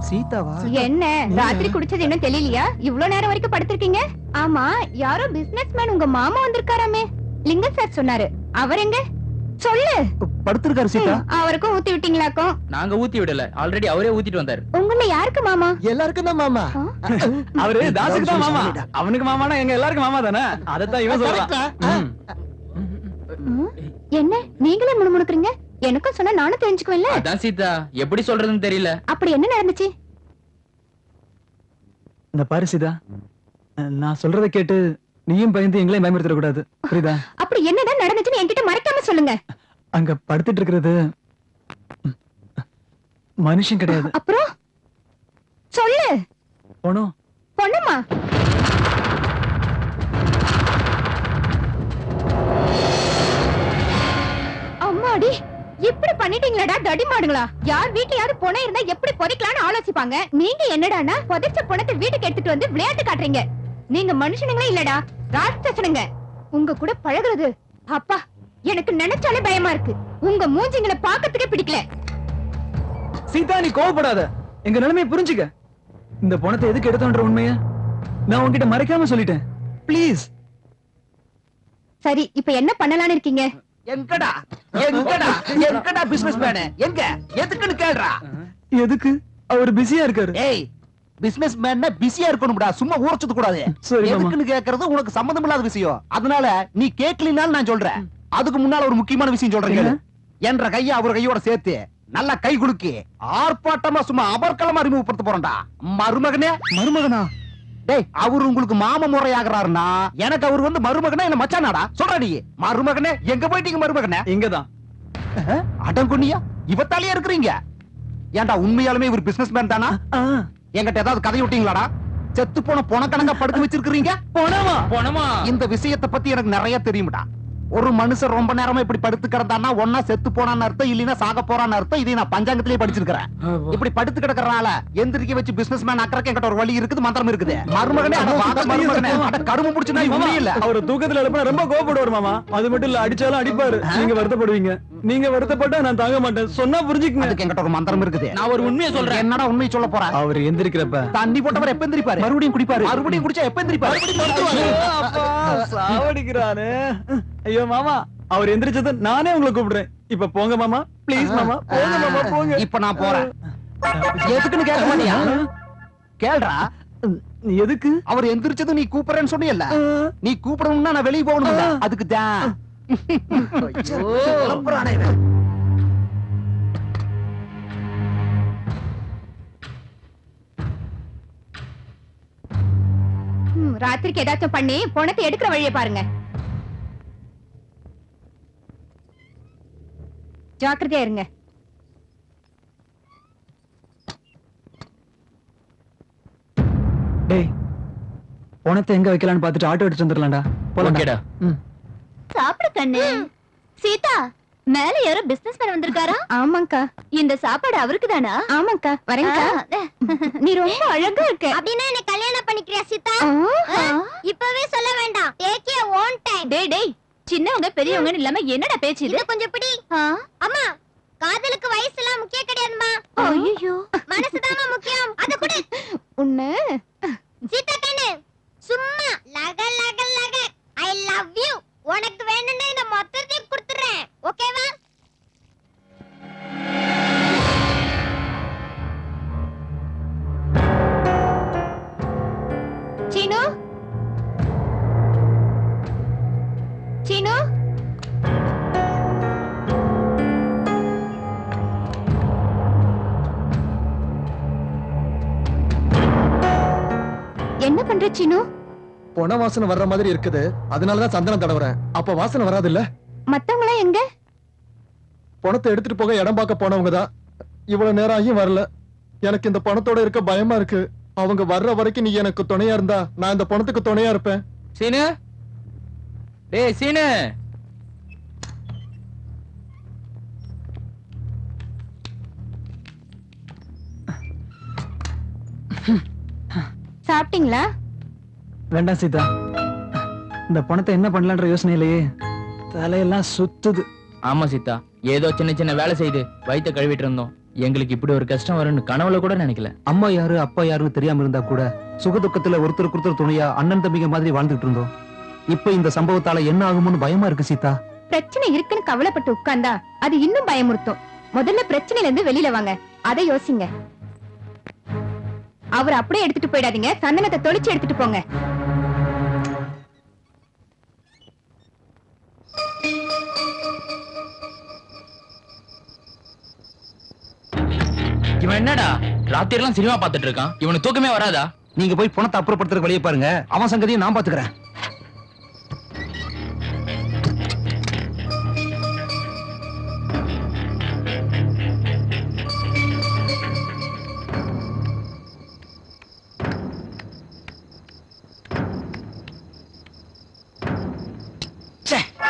சீதாவா? என்ன ராத்திரி குடிச்சது இன்னும் தெரியலையா? இவ்வளவு நேரம் வரைக்கும் படுத்திருக்கீங்க? ஆமா, யாரோ பிசினஸ் மேன் உங்க மாமா வந்திருக்காராமே, லிங்கம் சார் சொன்னாரு. அவர் எங்க சொல்லு? படுத்திருக்காரு சீதா. அவருக்கும் ஊத்தி விட்டீங்களாக்கும்? நாங்க ஊத்தி விடல, ஆல்ரெடி அவரே ஊத்திட்டு வந்தாரு. உங்கள யாருக்கு மாமா? எல்லாருக்கும் தான் மாமா. அவரு தாசுக்கு தான் மாமா. அவனுக்கு மாமானா எங்க எல்லாருக்கும் மாமா தானே, அதத்தான் இவன் சொல்றான். என்ன நீங்களே முணுமுணுக்குறீங்க? எனக்கும் சொன்னா நானும் தெரிஞ்சுக்குவேன்ல. அதான் சீதா, எப்படி சொல்றதுன்னு தெரியல. அப்படி என்ன நடந்துச்சு? இந்த பாரு சீதா, நான் சொல்றத கேட்டு நீயும் பயந்து எங்களையும் பயமுறுத்திட கூடாது, புரியுதா? அப்படி என்னதான் நடந்துச்சுன்னு என்கிட்ட மறைக்காம சொல்லுங்க. அங்க படுத்துட்டு இருக்கிறது மனுஷன் கிடையாது. அப்புறம் சொல்லு. போனோம் பொண்ணுமா? அம்மாடி, இப்படி பண்ணிட்டீங்களடா தடி மாடுங்களா? யார் வீட்லயாவது பொணம் இருந்தா எப்படி புதைக்கலாம்னு ஆலோசிப்பாங்க. நீங்க என்னடானா புதைச்ச பொணத்தை வீட்டுக்கு எடுத்துட்டு வந்து விளையாட்டு காட்டுறீங்க. நீங்க மனுஷனுங்களே இல்லடா, ராட்சசனுங்க. உங்க கூட பழகுறது அப்பா எனக்கு நினைச்சாலே பயமா இருக்கு. உங்க மூஞ்சிங்களை பார்க்கறதுக்கே பிடிக்கல. சீதா நீ கோவப்படாத, எங்க நிலைமையை புரிஞ்சுக்க. இந்த பணத்தை எதுக்கு எடுத்தோன்ற உண்மைய நான் உன்கிட்ட மறைக்காம சொல்லிட்டேன் ப்ளீஸ். சரி இப்ப என்ன பண்ணலாம்னு இருக்கீங்க? எங்கடா எங்கடா எங்கடா பிசினஸ் மேன் எங்க எதுக்குன்னு கேளுடா. எதுக்கு? அவர் பிஸியா இருக்காரு. ஏய் பிசினஸ் மேன் பிஸியா இருக்கணும்டா, சும்மா ஊறச்சது கூடாது. சரி மாமா. எதுக்குன்னு கேக்குறது உனக்கு சம்பந்தம் இல்லாத விஷயம். அதனால நீ கேட்கலினாலும் நான் சொல்றேன். அதுக்கு முன்னால ஒரு முக்கியமான விஷயம் சொல்றேன் கேளு. என்ற கைய அவர் கையோட சேர்த்து நல்லா கை குலுக்கி ஆர்ப்பாட்டமா சும்மா அபர்க்கலமா அறிமுகப்படுத்த போறேன்டா. மருமகனே. மருமகனா? டேய் அவரு உங்களுக்கு மாம முறையாகிறாருன்னா எனக்கு அவர் வந்து மருமகனே என்ன மச்சானாடா சொல்றா. நீ மருமகனே எங்க போயிட்டீங்க? மருமகனே இங்கதான். அடங்குனியா இவத்தாலே இருக்கிறீங்க. ஏன்டா உண்மையாலுமே இவர் பிசினஸ் மேன் தானா? என்கிட்ட ஏதாவது கதை விட்டீங்களாடா? செத்து போன பொணக்கணங்க படுத்து வச்சிருக்கீங்க. போனமா இந்த விஷயத்தை பத்தி எனக்கு நிறைய தெரியும்டா. ஒரு மனுஷன் ரொம்ப நேரமா இப்படி படுத்து கிடந்தான்னா ஒன்னா செத்து போனான்னு அர்த்தம், இல்லைன்னா சாக போறான்னு அர்த்தம். இதை நான் பஞ்சாங்கத்திலேயே படிச்சிருக்கிறேன். இப்படி படுத்து கிடக்கறனால எந்திரிக்க வச்சு பிசினஸ் மேன் ஆக்கறக்கு என்கிட்ட ஒரு வழி இருக்குது, மந்திரம் இருக்குது. மருமகனே அட வாங்க மருமகனே அட கரும புடிச்சு நான் உண்மை இல்ல. அவர் தூக்கத்துல எழுப்பினா ரொம்ப கோபப்படுவார் மாமா. அது மட்டும் இல்ல, அடிச்சாலும் அடிப்பாரு. நீங்க வருத்தப்படுவீங்க. நீங்க வருத்தப்பட்டா நான் தாங்க மாட்டேன். சொன்னா புரிஞ்சுக்கங்க. அதுக்கு என்கிட்ட ஒரு மந்திரம் இருக்குது. நான் ஒரு உண்மையை சொல்றேன். என்னடா உண்மையை சொல்ல போறேன்? அவர் எந்திரிக்கிறப்ப தண்ணி போட்டவர் எப்ப எந்திரிப்பாரு? மறுபடியும் குடிப்பாரு. மறுபடியும் குடிச்சா எப்ப எந்திரிப்பாரு? சாவடிக்கிறானே. ஐயோ மாமா, அவர் எந்திரிச்சது நானே உங்களை கூப்பிடுறேன். இப்ப போங்க மாமா, ப்ளீஸ் மாமா, போங்க மாமா, போங்க. இப்ப நான் போறேன். எதுக்குன்னு கேட்க மாட்டியா? கேளுடா. எதுக்கு? அவர் எந்திரிச்சது நீ கூப்பிடுறேன்னு சொன்னீல்ல, நீ கூப்பிடணும்னா நான் வெளியே போகணும். அதுக்கு தான். ராத்திரிக்கு ஏதாச்சும் பண்ணி பணத்தை எடுக்கிற வழியை பாருங்க. ஜாக்கிரதையா இருங்க. டேய், பணத்தை எங்க வைக்கலாம்னு பாத்துட்டு ஆட்டோ எடுத்து வந்துடலாம்டா. போலாம்டா. சாப்பிடு கண்ணு. சீதா, மேல யாரோ பிசினஸ் மேன் வந்திருக்காரா? ஆமாங்கா. இந்த சாப்பாடு அவருக்கு தானா? ஆமாங்கா, வரேங்கா. நீ ரொம்ப அழகா இருக்க. அப்படின்னா என்ன கல்யாணம் பண்ணிக்கிறியா சீதா? இப்பவே சொல்ல வேண்டாம். Take you own time. டேய் டேய், சின்னவங்க பெரியவங்கன்னு இல்லாம என்னடா பேச்சு இது? கொஞ்சம் பிடி. அம்மா, காதலுக்கு வயசு எல்லாம் முக்கியம் கிடையாதுமா. ஐயோ, மனசுதாம்மா முக்கியம். அத கூட உன்னை சீதா கண்ணு சும்மா லக லக லக ஐ லவ் யூ. உனக்கு வேணும்னா இந்த மொத்தத்தையும் கொடுத்துறேன். ஓகேவா? சீனு, சீனு, என்ன பண்ற சீனு? பொண வாசனை வர்ற மாதிரி இருக்குது, அதனாலதான் சந்தனம் தடவுறேன். அப்ப வாசனை வராது இல்ல? மத்தவங்களா எங்க? பணத்தை எடுத்துட்டு போக இடம் பார்க்க போனவங்க தான். இவ்வளவு நேரம் ஆகியும் வரல. எனக்கு இந்த பணத்தோட இருக்க பயமா இருக்கு. அவங்க வர்ற வரைக்கும் நீ எனக்கு துணையா இருந்தா நான் இந்த பணத்துக்கு துணையா இருப்பேன். சீனு, டேய் சீனு. சாப்பிட்டீங்களா? வேண்டாம் சீதா, இந்த பணத்தை என்ன பண்ணலான்ற யோசனையிலேயே தலையெல்லாம் சுத்துது. ஆமா சீதா, ஏதோ சின்ன சின்ன வேலை செய்து வயித்தை கழுவிட்டு இருந்தோம். எங்களுக்கு இப்படி ஒரு கஷ்டம் வரும்னு கனவுல கூட நினைக்கல. அம்மா யாரு அப்பா யாருன்னு தெரியாம இருந்தா கூட சுகதுக்கத்துல ஒருத்தருக்கு ஒருத்தர் துணையா அண்ணன் தம்பிங்க மாதிரி வாழ்ந்துட்டு இருந்தோம். இப்ப இந்த சம்பவத்தால என்ன ஆகும்னு பயமா இருக்கு சீதா. பிரச்சனை இருக்குன்னு கவலைப்பட்டு உட்கார்ந்தா அது இன்னும் பயமுறுத்தும். முதல்ல பிரச்சனையில இருந்து வெளியில வாங்க, அதை யோசிங்க. அவர் அப்படியே எடுத்துட்டு போயிடாதீங்க, சந்தனத்தை தொளிச்சு எடுத்துட்டு போங்க. இவன் என்னடா ராத்திரி எல்லாம் சினிமா பாத்துட்டு இருக்கான்? இவனுக்கு தூக்கமே வராதா? நீங்க போய் பணத்தை அப்புறப்படுத்துறதுக்கு வழியை பாருங்க. அவன் சங்கதியை நான் பாத்துக்கிறேன்.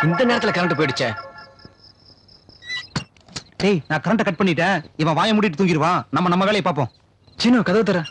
இந்த நேரத்துல கரண்ட் போயிடுச்சே. டேய், நான் கரண்ட கட் பண்ணிட்டேன். இவன் வாயை மூடிட்டு தூங்கிடுவான். நம்ம வேலையை பார்ப்போம். சீனு, கதவு தர.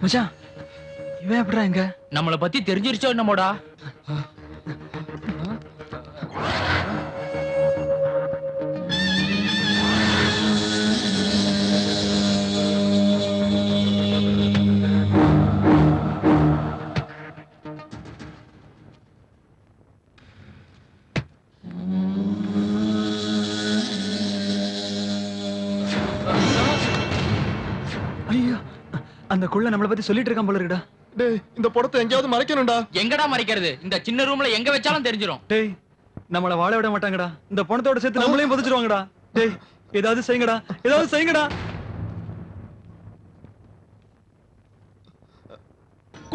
மச்சான் இவன் எப்படிடா இங்க? நம்மள பத்தி தெரிஞ்சிருச்சோ என்னமோடா? ஐயோ, அந்த குள்ள நம்மள பத்தி சொல்லிட்டு இருக்கான் போல இருக்குடா. டேய் இந்த படத்தை எங்கயாவது மறைக்கணும்டா. எங்கடா மறைக்கிறது? இந்த சின்ன ரூம்ல எங்க வச்சாலும் தெரிஞ்சிரும். டேய் நம்மள வாழ விட மாட்டாங்கடா. இந்த பணத்தோட சேர்த்து நம்மளையும் புதைச்சிருவாங்கடா. டேய் ஏதாவது செய்யுங்கடா, ஏதாவது செய்யுங்கடா.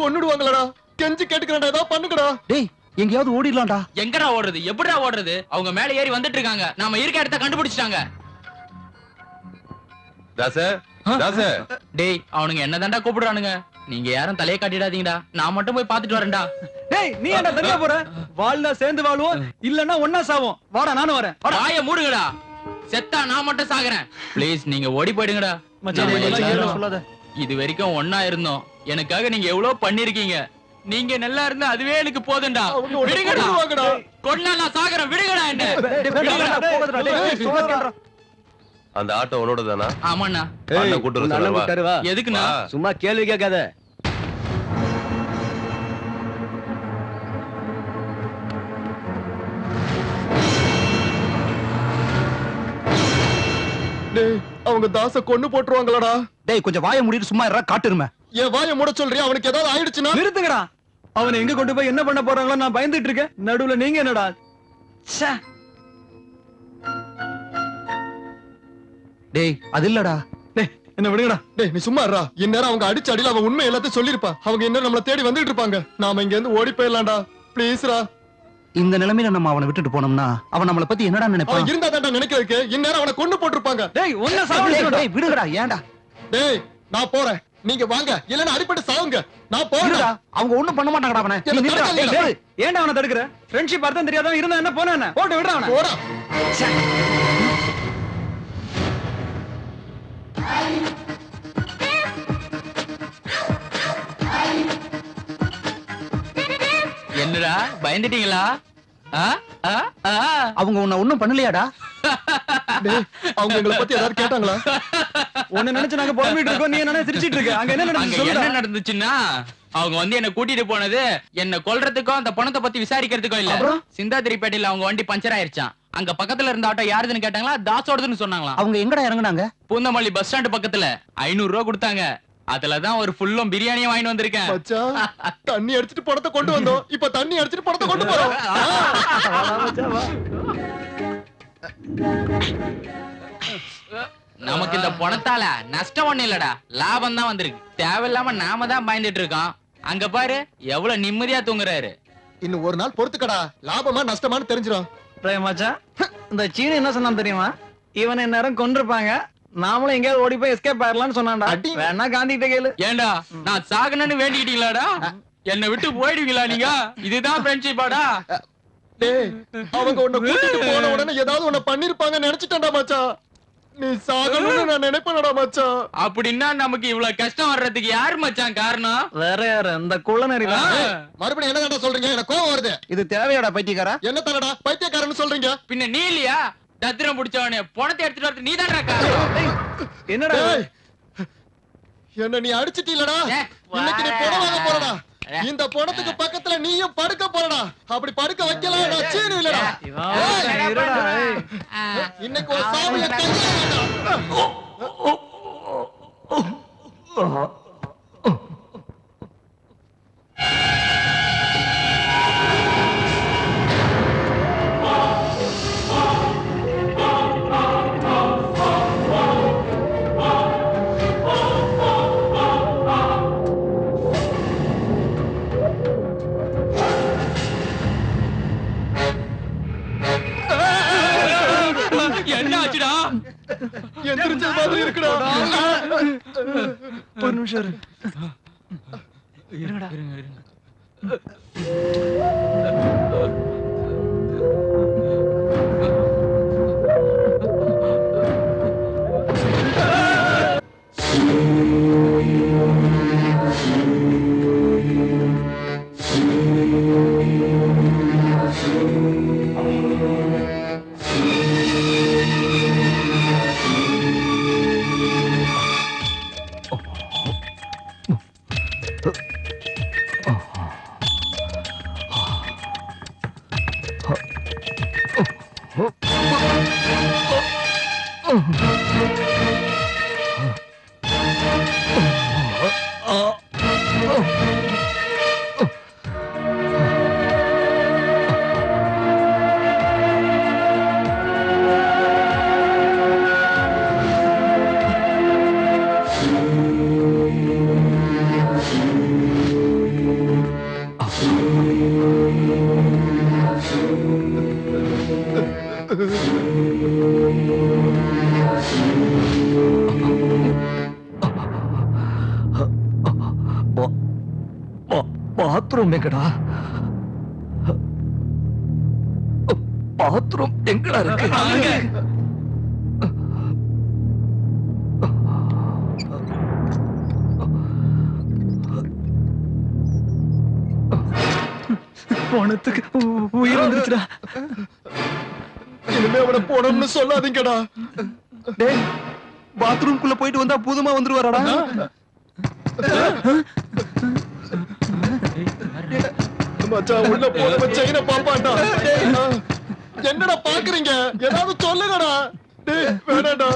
கொன்னுடுவாங்களடா. கெஞ்சி கேட்டுக்கறடா, ஏதாவது பண்ணுங்கடா. டேய் எங்கயாவது ஓடிடலாம்டா. எங்கடா ஓடுறது? எப்படிடா ஓடுறது? அவங்க மேல ஏறி வந்துட்டு இருக்காங்க. நாம இருக்க இடத்த கண்டுபிடிச்சிட்டாங்க. தாச தாச டேய் அவனுங்க என்னதான்டா கூப்பிடுறானுங்க? நீங்க யாரும் தலைய காட்டிடாதீங்கடா. நான் மட்டும் போய் பாத்துட்டு வரேன்டா. டேய் நீ ஏன்டா தனியா போற? வாழ்ந்தா சேர்ந்து வாழ்வோம், இல்லன்னா ஒண்ணா சாவோம். வாடா நானும் வரேன். வாய மூடுங்கடா. செத்தா நான் மட்டும் சாகுறேன். ப்ளீஸ் நீங்க ஓடி போயிடுங்கடா. மச்சான் இதெல்லாம் சொல்லாத. இது வரைக்கும் ஒண்ணா இருந்தோம். எனக்காக நீங்க எவ்வளவு பண்ணிருக்கீங்க. நீங்க நல்லா இருந்தா அதுவே எனக்கு போதும்டா. விடுங்கடா. கொன்னா நான் சாகுறேன். விடுங்கடா என்ன. அந்த ஆட்டோ உன்னோட தானா? ஆமாண்ணா. அண்ணன் கூட்டு வா. எதுக்குண்ணா? சும்மா கேள்வி கேட்காத. டேய் அவங்க தாச கொன்னு போட்டுருவாங்களடா. டேய் கொஞ்சம் வாயை மூடிட்டு சும்மா இருடா, காட்டுருமே. என் வாயை மூட சொல்றியா? அவனுக்கு ஏதாவது ஆயிடுச்சுன்னா? நிறுத்துங்கடா. அவனை எங்க கொண்டு போய் என்ன பண்ண போறாங்களோ நான் பயந்துட்டு இருக்கேன். நடுவுல நீங்க என்னடா? ச்சே. டேய் அது இல்லடா. டேய் என்ன விடுங்கடா. டேய் நீ சும்மா இருடா. இந்நேரம் அவங்க அடிச்ச அடியில அவன் உண்மை எல்லாத்தையும் சொல்லிருப்பா. அவங்க என்ன நம்மள தேடி வந்துட்டு இருப்பாங்க. நாம இங்க இருந்து ஓடி போயிடலாம்டா. ப்ளீஸ்ரா. இந்த நிலைமையில நம்ம அவனை விட்டுட்டு போனோம்னா அவன் நம்மள பத்தி என்னடா நினைப்பான்? அவன் இருந்தா தான்டா நினைக்கிறதுக்கு. இந்நேரம் அவனை கொன்னு போட்டுருப்பாங்க. டேய் ஒண்ணா சாப்பிடுடா. டேய் விடுங்கடா. ஏன்டா? டேய் நான் போறேன். நீங்க வாங்க. இல்லன்னா அடிபட்டு சாவுங்க. நான் போறேன். இருடா. அவங்க ஒண்ணும் பண்ண மாட்டாங்கடா அவனை. நீ நில்லுடா. தடுக்க டேய், ஏன்டா அவனை தடுக்குற? ஃப்ரெண்ட்ஷிப் அர்த்தம் தெரியாதவன் இருந்தா என்ன போனா என்ன? போட்டு விடுறா அவனை. போடா. என்னடா பயந்துட்டீங்களா? அவங்க உன்னை ஒண்ணும் பண்ணலையாடா? டேய் அவங்க எங்களை பத்தி ஏதாவது கேட்டாங்களா? உன்னை நினைச்சு நாங்க புலம்பிட்டு இருக்கோம். நீ என்ன சிரிச்சிட்டு இருக்க? அங்க என்ன அங்க நடந்துச்சு என்ன சொல்லுடா. நடந்துச்சுன்னா அவங்க வந்து என்ன கூட்டிட்டு போனது என்ன கொல்றதுக்கும் அந்த பணத்தை பத்தி விசாரிக்கிறதுக்கும் இல்ல. சிந்தாதிரிப்பேட்டையில அவங்க வண்டி பஞ்சர் ஆயிருச்சான். அங்க பக்கத்துல இருந்த ஆட்டோ யாருதுன்னு கேட்டாங்களா? தாசோடதுன்னு சொன்னாங்களா. அவங்க எங்கடா இறங்குனாங்க? பூந்தமல்லி பஸ் ஸ்டாண்ட் பக்கத்துல 500 ரூபா கொடுத்தாங்க. அதுலதான் ஒரு ஃபுல்லும் பிரியாணியும் வாங்கிட்டு வந்திருக்கேன். மச்சான் தண்ணி அடிச்சிட்டு பணத்தை கொண்டு வந்தோம். இப்ப தண்ணி அடிச்சிட்டு பணத்தை கொண்டு போறோம். நமக்கு இந்த பணத்தால நஷ்டம் ஒண்ணு இல்லடா, லாபம் தான் வந்திருக்கு. தேவையில்லாம நாம தான் பயந்துட்டு இருக்கோம். அங்க பாரு எவ்வளவு நிம்மதியா தூங்குறாரு. இன்னும் ஒரு நாள் பொறுத்துக்கடா. லாபமா நஷ்டமான்னு தெரிஞ்சிடும். மச்சான் இந்த சீனி என்ன சொன்னான் தெரியுமா? இவனை நேரம் கொண்டிருப்பாங்க, நாமளும் எங்கேயாவது ஓடி போய் எஸ்கேப் ஆயிரலாம்னு சொன்னான்டா. வேணா காந்தி கிட்ட கேளு. ஏண்டா நான் சாகணும்னு வேண்டிக்கிட்டீங்களாடா? என்ன விட்டு போயிடுவீங்களா நீங்க? இதுதான் ஃப்ரெண்ட்ஷிப்பாடா? டேய் அவங்க உன்னை கூட்டிட்டு போன உடனே ஏதாவது உன்னை பண்ணிருப்பாங்க நினைச்சிட்டேன்டா மச்சான். நீ சாகணும்னு நான் நினைப்பேனடா மச்சான். அப்படின்னா நமக்கு இவ்வளவு கஷ்டம் வர்றதுக்கு யாரு மச்சான் காரணம்? வேற யாரு? இந்த குள்ளநரி தான். மறுபடியும் என்னடா சொல்றீங்க? எனக்கு கோவம் வருது. இது தேவையாடா பைத்தியக்காரா? என்ன தரடா பைத்தியக்காரன்னு சொல்றீங்க? பின்ன நீ இல்லையா தத்திரம் பிடிச்சவனே? பணத்தை எடுத்துட்டு வரது நீ தான்டா காரணம். என்னடா என்ன நீ அடிச்சிட்டீலடா? இன்னைக்கு நீ பணம் வாங்க போறடா. இந்த பணத்துக்கு பக்கத்துல நீயும் படுக்க போறடா. அப்படி படுக்க வைக்கலாம் நான் சீனு இல்லடா. இன்னைக்கு ஒரு சாமியை கையில என்ன ஆச்சுடா? எந்திரிச்ச மாதிரி இருக்குடா. ஒரு நிமிஷம் இரு. இருங்கடா. பாத்ரூம் எங்கடா? பாத்ரூம் எங்கடா இருக்கு? போனதுக்கு உயிர் வந்துருச்சுடா. இனிமே அவனை போனோம்னு சொல்லாதீங்கடா. டேய், பாத்ரூம்குள்ள போயிட்டு வந்தா பூதமா வந்துருவாரடா. மச்சான் உள்ள போன செயினை பாப்பாண்டா. என்னடா பாக்குறீங்க? ஏதாவது சொல்லுங்கடா. டேய் வேணாடா.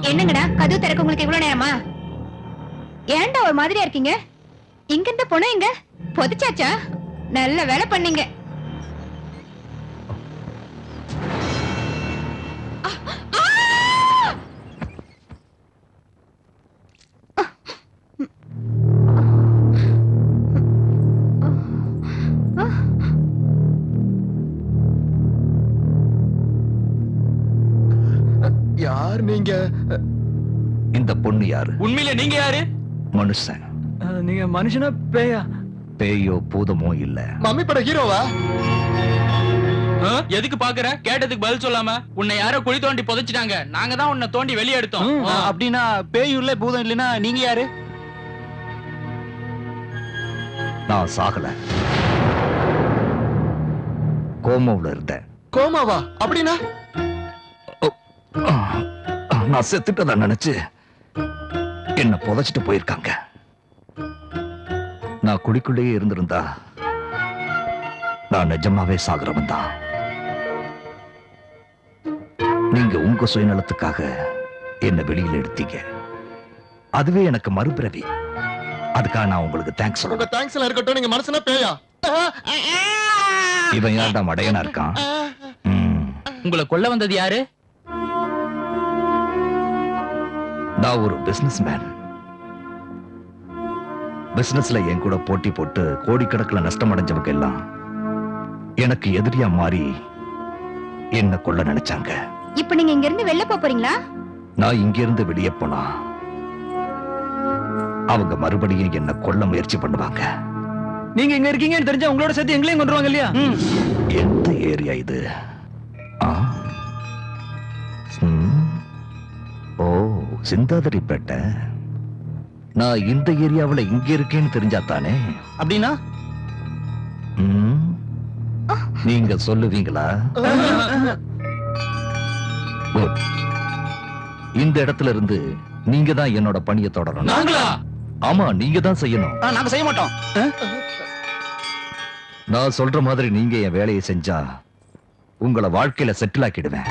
என்னங்கடா கதவு திறக்க உங்களுக்கு இவ்வளவு நேரமா? ஏன்டா ஒரு மாதிரியா இருக்கீங்க? இங்க இருந்து போன எங்க பொதிச்சாச்சா? நல்ல வேலை பண்ணீங்க. யார் நீங்க? இந்த பொண்ணு யாரு? உண்மையில நீங்க யாரு? மனுஷன். நீங்க மனுஷனா பேயா? பேயோ பூதமோ இல்ல. மம்மி பட ஹீரோவா? எதுக்கு பாக்குற? கேட்டதுக்கு பதில் சொல்லாம உன்னை யாரோ குழி தோண்டி புதைச்சிட்டாங்க. நாங்க தான் உன்னை தோண்டி வெளியே எடுத்தோம். அப்படின்னா பேய் இல்ல பூதம் இல்லைன்னா நீங்க யாரு? நான் சாகல, கோமாவுல இருந்தேன். கோமாவா? அப்படின்னா நான் செத்துட்டதா நினைச்சு என்ன புதைச்சிட்டு போயிருக்காங்க. நான் குழிக்குள்ளேயே இருந்திருந்தா நான் நிஜமாவே சாகுறவன் தான். நீங்க உங்க சுயநலத்துக்காக என்ன வெளியில எடுத்தீங்க. அதுவே எனக்கு மறுபிறவி. அதுக்காக நான் உங்களுக்கு தேங்க்ஸ் சொல்றேன். உங்க தேங்க்ஸ் எல்லாம் இருக்கட்டும். நீங்க மனசுனா பேயா? இவன் யார்டா மடையனா இருக்கான்? உங்களை கொல்ல வந்தது யாரு? நான் ஒரு பிசினஸ் மேன். பிசினஸ்ல என் கூட போட்டி போட்டு கோடிக்கணக்கில் நஷ்டம் அடைஞ்சவங்க எல்லாம் எனக்கு எதிரியா மாறி என்ன கொல்ல நினைச்சாங்க. இப்ப நீங்க இங்க இருந்து வெளில போறீங்களா? நான் இங்க இருந்து வெளியே போனா அவங்க மறுபடியும் என்ன கொல்ல முயற்சி பண்ணுவாங்க. நீங்க இங்க இருக்கீங்கன்னு தெரிஞ்சா உங்களோட சேர்த்து எங்களையும் கொண்டுருவாங்க இல்லையா? எந்த ஏரியா இது? ஓ, சிந்தாதிரிப்பேட்டை. நான் இந்த ஏரியாவுல இங்க இருக்கேன்னு தெரிஞ்சா தானே. அப்படின்னா நீங்க சொல்லுவீங்களா? இந்த இடத்துல இருந்து நீங்க தான் என்னோட பணியை தொடரணும். ஆமா, நீங்க தான் செய்யணும். நாங்க செய்ய மாட்டோம். நான் சொல்ற மாதிரி நீங்க என் வேலையை செஞ்சா உங்களை வாழ்க்கையில செட்டில் ஆக்கிடுவேன்.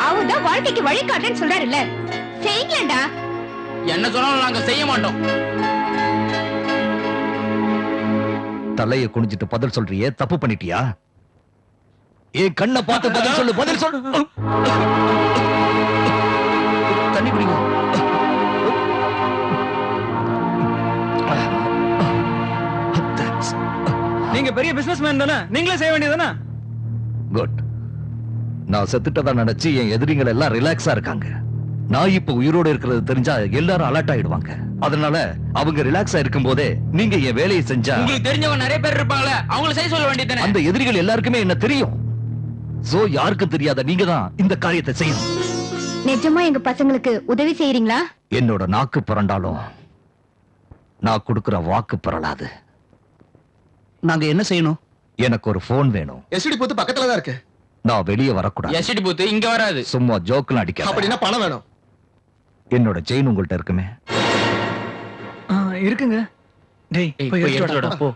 அவதான் வாழ்க்கைக்கு வழி காட்டுன்னு சொல்றாருல்ல, செய்யுங்கடா. என்ன சொன்னாலும் நாங்க செய்ய மாட்டோம். தலையை குனிஞ்சிட்டு பதில் சொல்றியே, தப்பு பண்ணிட்டியா? ஏன் கண்ணை பார்த்து பதில் சொல்லு, பதில் சொல்லு. தண்ணி குடிங்க. நீங்க பெரிய பிசினஸ் மேன் தானே, நீங்களே செய்ய வேண்டியதானே? குட். நான் செத்துட்டதா நினைச்சு என் எதிரிகள் எல்லாம் ரிலாக்ஸா இருக்காங்க. நான் இப்ப உயிரோட இருக்கிறது தெரிஞ்சா எல்லாரும் அலர்ட் ஆயிடுவாங்க. அதனால அவங்க ரிலாக்ஸா இருக்கும் போதே நீங்க என் வேலையை செஞ்சா, உங்களுக்கு தெரிஞ்சவங்க நிறைய பேர் இருப்பாங்களே, அவங்கள செய்ய சொல்ல வேண்டியதானே? அந்த எதிரிகள் எல்லாருக்குமே என்ன தெரியும். சோ யாருக்கும் தெரியாத நீங்க தான் இந்த காரியத்தை செய்யணும். நிஜமா எங்க பசங்களுக்கு உதவி செய்யறீங்களா? என்னோட நாக்கு புரண்டாலும் நான் கொடுக்கிற வாக்கு புரளாது. நாங்க என்ன செய்யணும்? எனக்கு ஒரு போன் வேணும். எஸ்டி பூத் பக்கத்துல தான் இருக்கு. நான் வெளியே வரக்கூடாது. எஸ்டி பூத் இங்க வராது. சும்மா ஜோக்லாம் அடிக்க. அப்படின்னா பணம் வேணும். என்னோட செயின் உங்கள்ட்ட இருக்குமே? இருக்குங்க. டேய் போய் எடுத்துடா போ.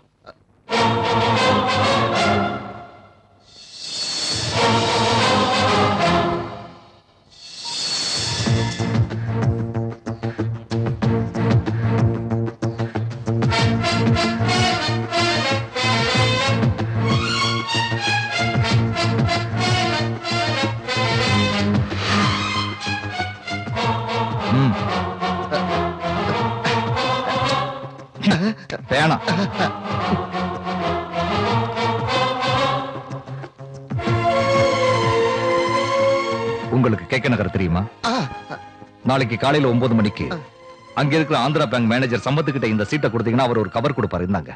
வேணாம். உங்களுக்கு கேட்க நகர் தெரியுமா? நாளைக்கு காலையில 9 மணிக்கு அங்க இருக்கிற ஆந்திரா பேங்க் மேனேஜர் சம்பத்துக்கிட்ட இந்த சீட்டை கொடுத்தீங்கன்னா அவர் ஒரு கவர் கொடுப்பாரு. இருந்தாங்க.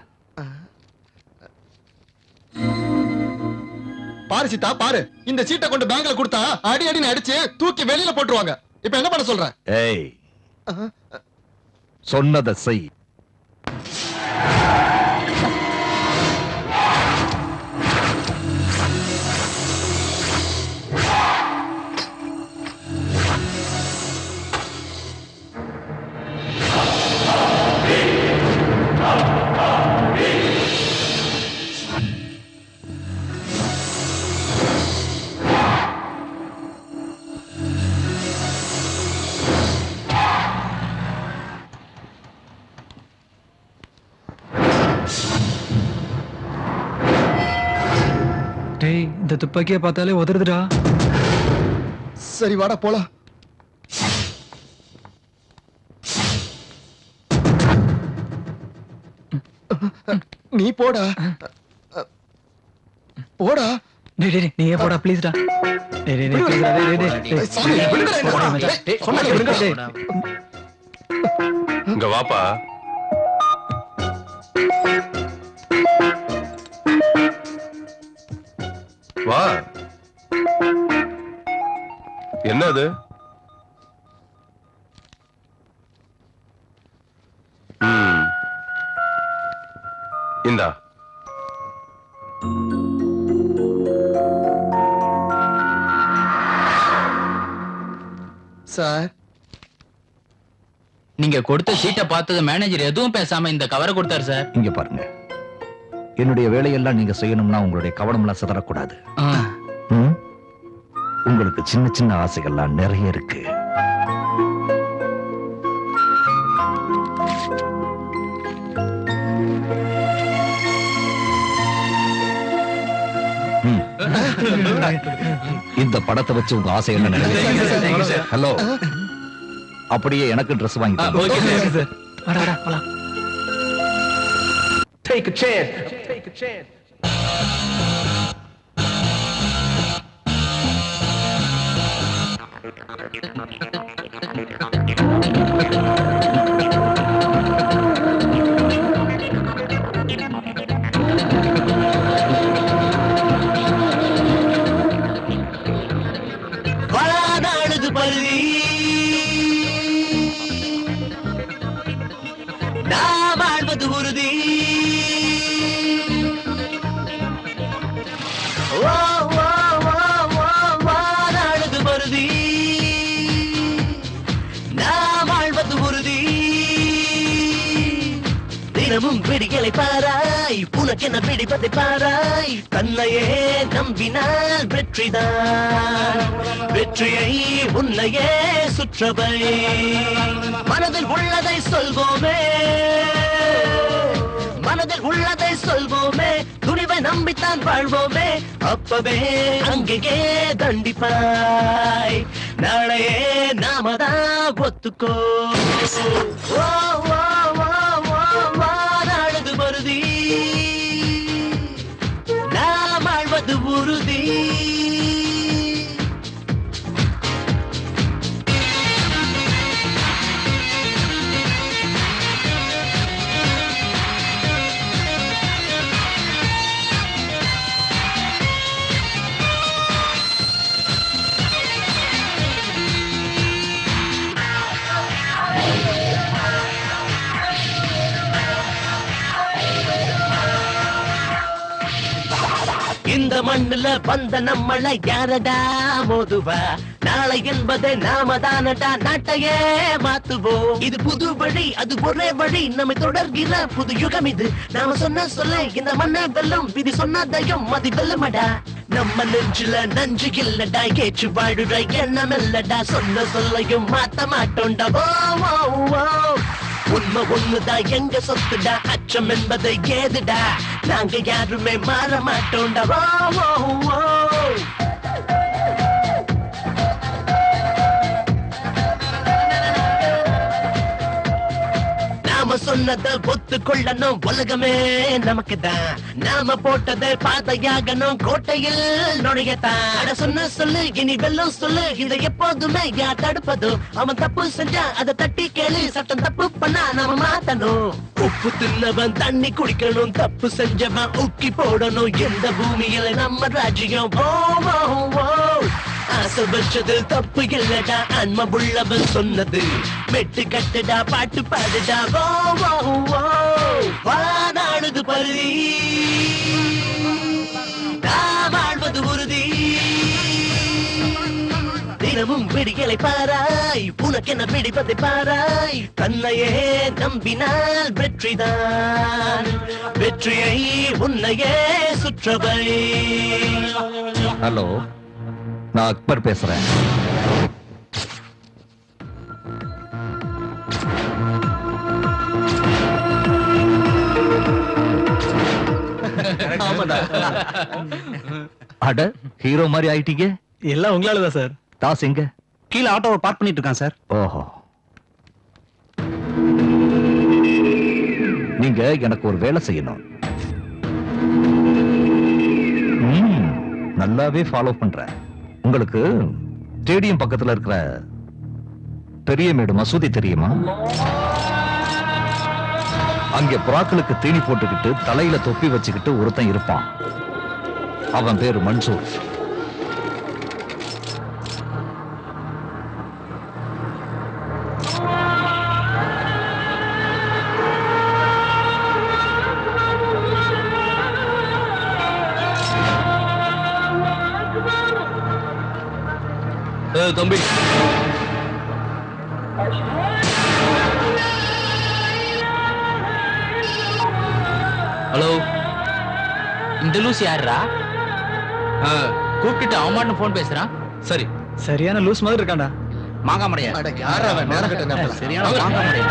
பாரு சீதா பாரு, இந்த சீட்டை கொண்டு பேங்க்ல கொடுத்தா அடி அடின்னு அடிச்சு தூக்கி வெளியில போட்டுருவாங்க. இப்ப என்ன பண்ண சொல்ற? ஏய், சொன்னதை செய். டேய், இந்த துப்பாக்கிய பார்த்தாலே உதறுதுடா. சரி வாடா போலாம். நீ போடா போடா. டேய் டேய் நீ போடா ப்ளீஸ்டா. டேய் டேய் டேய் ப்ளீஸ்டா. டேய் டேய் டேய் சாமி, விடுங்கடா என்ன? டேய் சொன்னால விடுங்க. டேய் இங்க வாப்பா. வா. என்னது? இந்தா. சார், நீங்க கொடுத்த சீட்டை பார்த்தது மேனேஜர் எதுவும் பேசாம இந்த கவரை கொடுத்தாரு சார். இங்க பாருங்க, என்னுடைய வேலையெல்லாம் நீங்க செய்யணும்னா உங்களுடைய கவனம் எல்லாம் சிதறக்கூடாது. ம்? உங்களுக்கு சின்ன சின்ன ஆசைகள்லாம் நிறைய இருக்கு. இந்த படத்தை வச்சு உங்க ஆசை என்ன நினைக்கிறீங்க? ஹலோ, அப்படியே எனக்கு ட்ரெஸ் வாங்கி தாங்க. வாடா வாடா போலாம். Take a chance. Take a chance. வாழாது பருதி நான் வாழ்வது உறுதி. வாழாது பருதி நான் வாழ்வது உறுதி. தினமும் பிடிகளை பாராய், உனக்கென பிடிப்பதை பாராய். தன்னையே நம்பினால் வெற்றிதான், வெற்றியை உன்னையே சுற்றவை. மனதில் உள்ளதை சொல்வோமே, மனதில் உள்ளதை சொல்வோமே. துணிவை நம்பித்தான் வாழ்வோமே. அப்பவே அங்கேயே தண்டிப்பாய். நாளையே நாமதான் ஒத்துக்கோ. வாழது மருதி நாம் வாழ்வது உறுதி. இந்த மண்ணுல வந்த நம்மள யாரடா மோதுவா? நாளை என்பதை நாம தானடா நாட்டையே மாத்துவோம். இது புது வழி, அது ஒரே வழி, நம்மை தொடர்கிற புது யுகம் இது. நாம சொன்ன சொல்ல இந்த மண்ணை வெல்லும், விதி சொன்னதையும் மதி வெல்லுமடா. நம்ம நெஞ்சுல நஞ்சு இல்லடா, ஏற்று வாழுற எண்ணம் இல்லடா. சொன்ன சொல்லையும் மாத்த மாட்டோண்டா. உண்மை ஒண்ணுதான் எங்க சொத்துடா, அச்சம் என்பதை ஏதுடா. நாங்க யாருமே மாற மாட்டோண்டா. நாம சொன்னதை ஒத்துக்கொள்ளணும் உலகமே நமக்குதான் நாம போட்டதை பாதையாகணும் கோட்டையில் நுழையத்தான் சொன்ன சொல்லு இனி வெல்லும் சொல்லு இதை எப்போதுமே யார் தடுப்பதோ அவன் தப்பு செஞ்சா அதை தட்டி கேளு சட்டம் தப்பு பண்ணா நாம மாத்தணும் உப்பு தின்னவன் தண்ணி குடிக்கணும் தப்பு செஞ்சவன் உக்கி போடணும் எந்த பூமியில நம்ம ராஜ்யம் ஆசை வச்சதில் தப்பு இல்லடா அன்ம உள்ளவன் சொன்னது மெட்டு கட்டுடா பாட்டு பாடுடா வானாடுது பருதி வாழ்வது உறுதி தினமும் விடிகளை பாராய் உனக்கென பிடிப்பதை பாராய் தன்னையே நம்பினால் வெற்றிதான் வெற்றியை உன்னையே சுற்றவை. ஹலோ, நான் அக்பர் பேசுறேன். அட, ஹீரோ மாதிரி ஆயிட்டீங்க. எல்லாம் உங்களாலதான் சார். தாஸ் எங்க? கீழே ஆட்டோவை பார்க் பண்ணிட்டு இருக்கான் சார். ஓஹோ, நீங்க எனக்கு ஒரு வேலை செய்யணும். நல்லாவே ஃபாலோ பண்றேன். உங்களுக்கு ஸ்டேடியம் பக்கத்துல இருக்கிற பெரிய மேடு மசூதி தெரியுமா? அங்க புறாக்களுக்கு தீனி போட்டுக்கிட்டு தலையில தொப்பி வச்சுக்கிட்டு ஒருத்தன் இருப்பான். அவன் பேரு மன்சூர். தம்பி, ஹலோ, இந்த லூஸ் யாரா? கூப்பிட்டு அவன் போன் பேசுறான். சரி, சரியான லூஸ் மாதிரி இருக்காண்டா. மாங்கா முடியாது. சரியான மாங்கா முடியாது.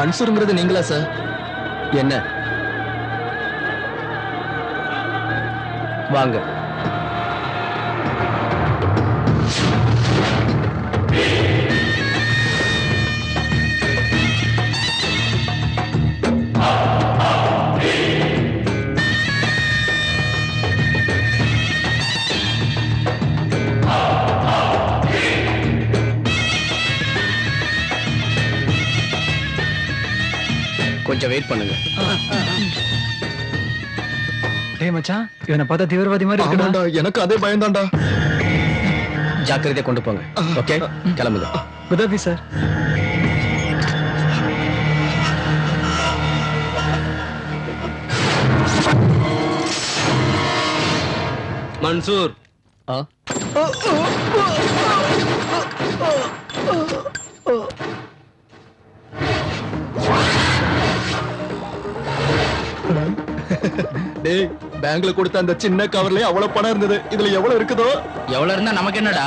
மன்சூருங்கிறது நீங்களா சார்? என்ன வாங்க. கொஞ்சம் வெயிட் பண்ணுங்க. டேய் மச்சான், இவனை பார்த்தா தீவிரவாதி மாதிரி இருக்குடா. ஆமாண்டா, எனக்கு அதே பயம்தான்டா. ஜாக்கிரதையா கொண்டு போங்க. ஓகே, கிளம்புங்க. உதவி சார். மன்சூர், டேய், பேங்க்ல கொடுத்த அந்த சின்ன கவர்லயே அவ்வளவு பணம் இருந்தது. இதுல எவ்வளவு இருக்குதோ? எவ்வளவு இருந்தா நமக்கு என்னடா?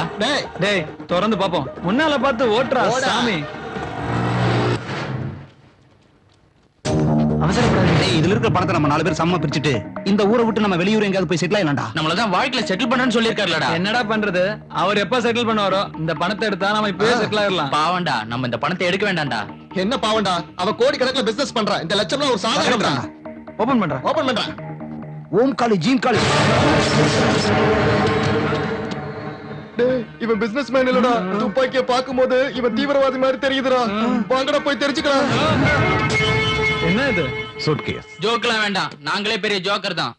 டேய் திறந்து பாப்போம். முன்னால பார்த்து ஓட்டுறா சாமி. அவசரப்படாதீங்க. டேய், இதுல இருக்கிற பணத்தை நம்ம 4 பேர் சமமா பிரிச்சுட்டு இந்த ஊரை விட்டு நம்ம வெளியூர் எங்கயாவது போய் செட்டில் ஆயிடலாம்டா. நம்மளதான் வாழ்க்கையில செட்டில் பண்றேன்னு சொல்லிருக்காருலடா. என்னடா பண்றது? அவர் எப்ப செட்டில் பண்ணுவாரோ இந்த பணத்தை எடுத்தா நம்ம இப்பவே செட்டில் ஆயிடலாம். பாவண்டா, நம்ம இந்த பணத்தை எடுக்க வேண்டாம்டா. என்ன பாவண்டா, அவ கோடி கணக்குல பிசினஸ் பண்றான். இந்த லட்சம்லாம் ஒரு சாதாரண. ஓபன் பண்றா. ஓம் காளி ஜீன் காளி. டேய், இவன் பிசினஸ் மேன் இல்லடா. துப்பாக்கிய பாக்கும்போது இவன் தீவிரவாதி மாதிரி தெரியுதுடா. வாங்கடா போய் தெரிஞ்சுக்கலாம். என்ன இது? சூட்கேஸ். ஜோக்லாம் வேண்டாம், நாங்களே பெரிய ஜோக்கர் தான்.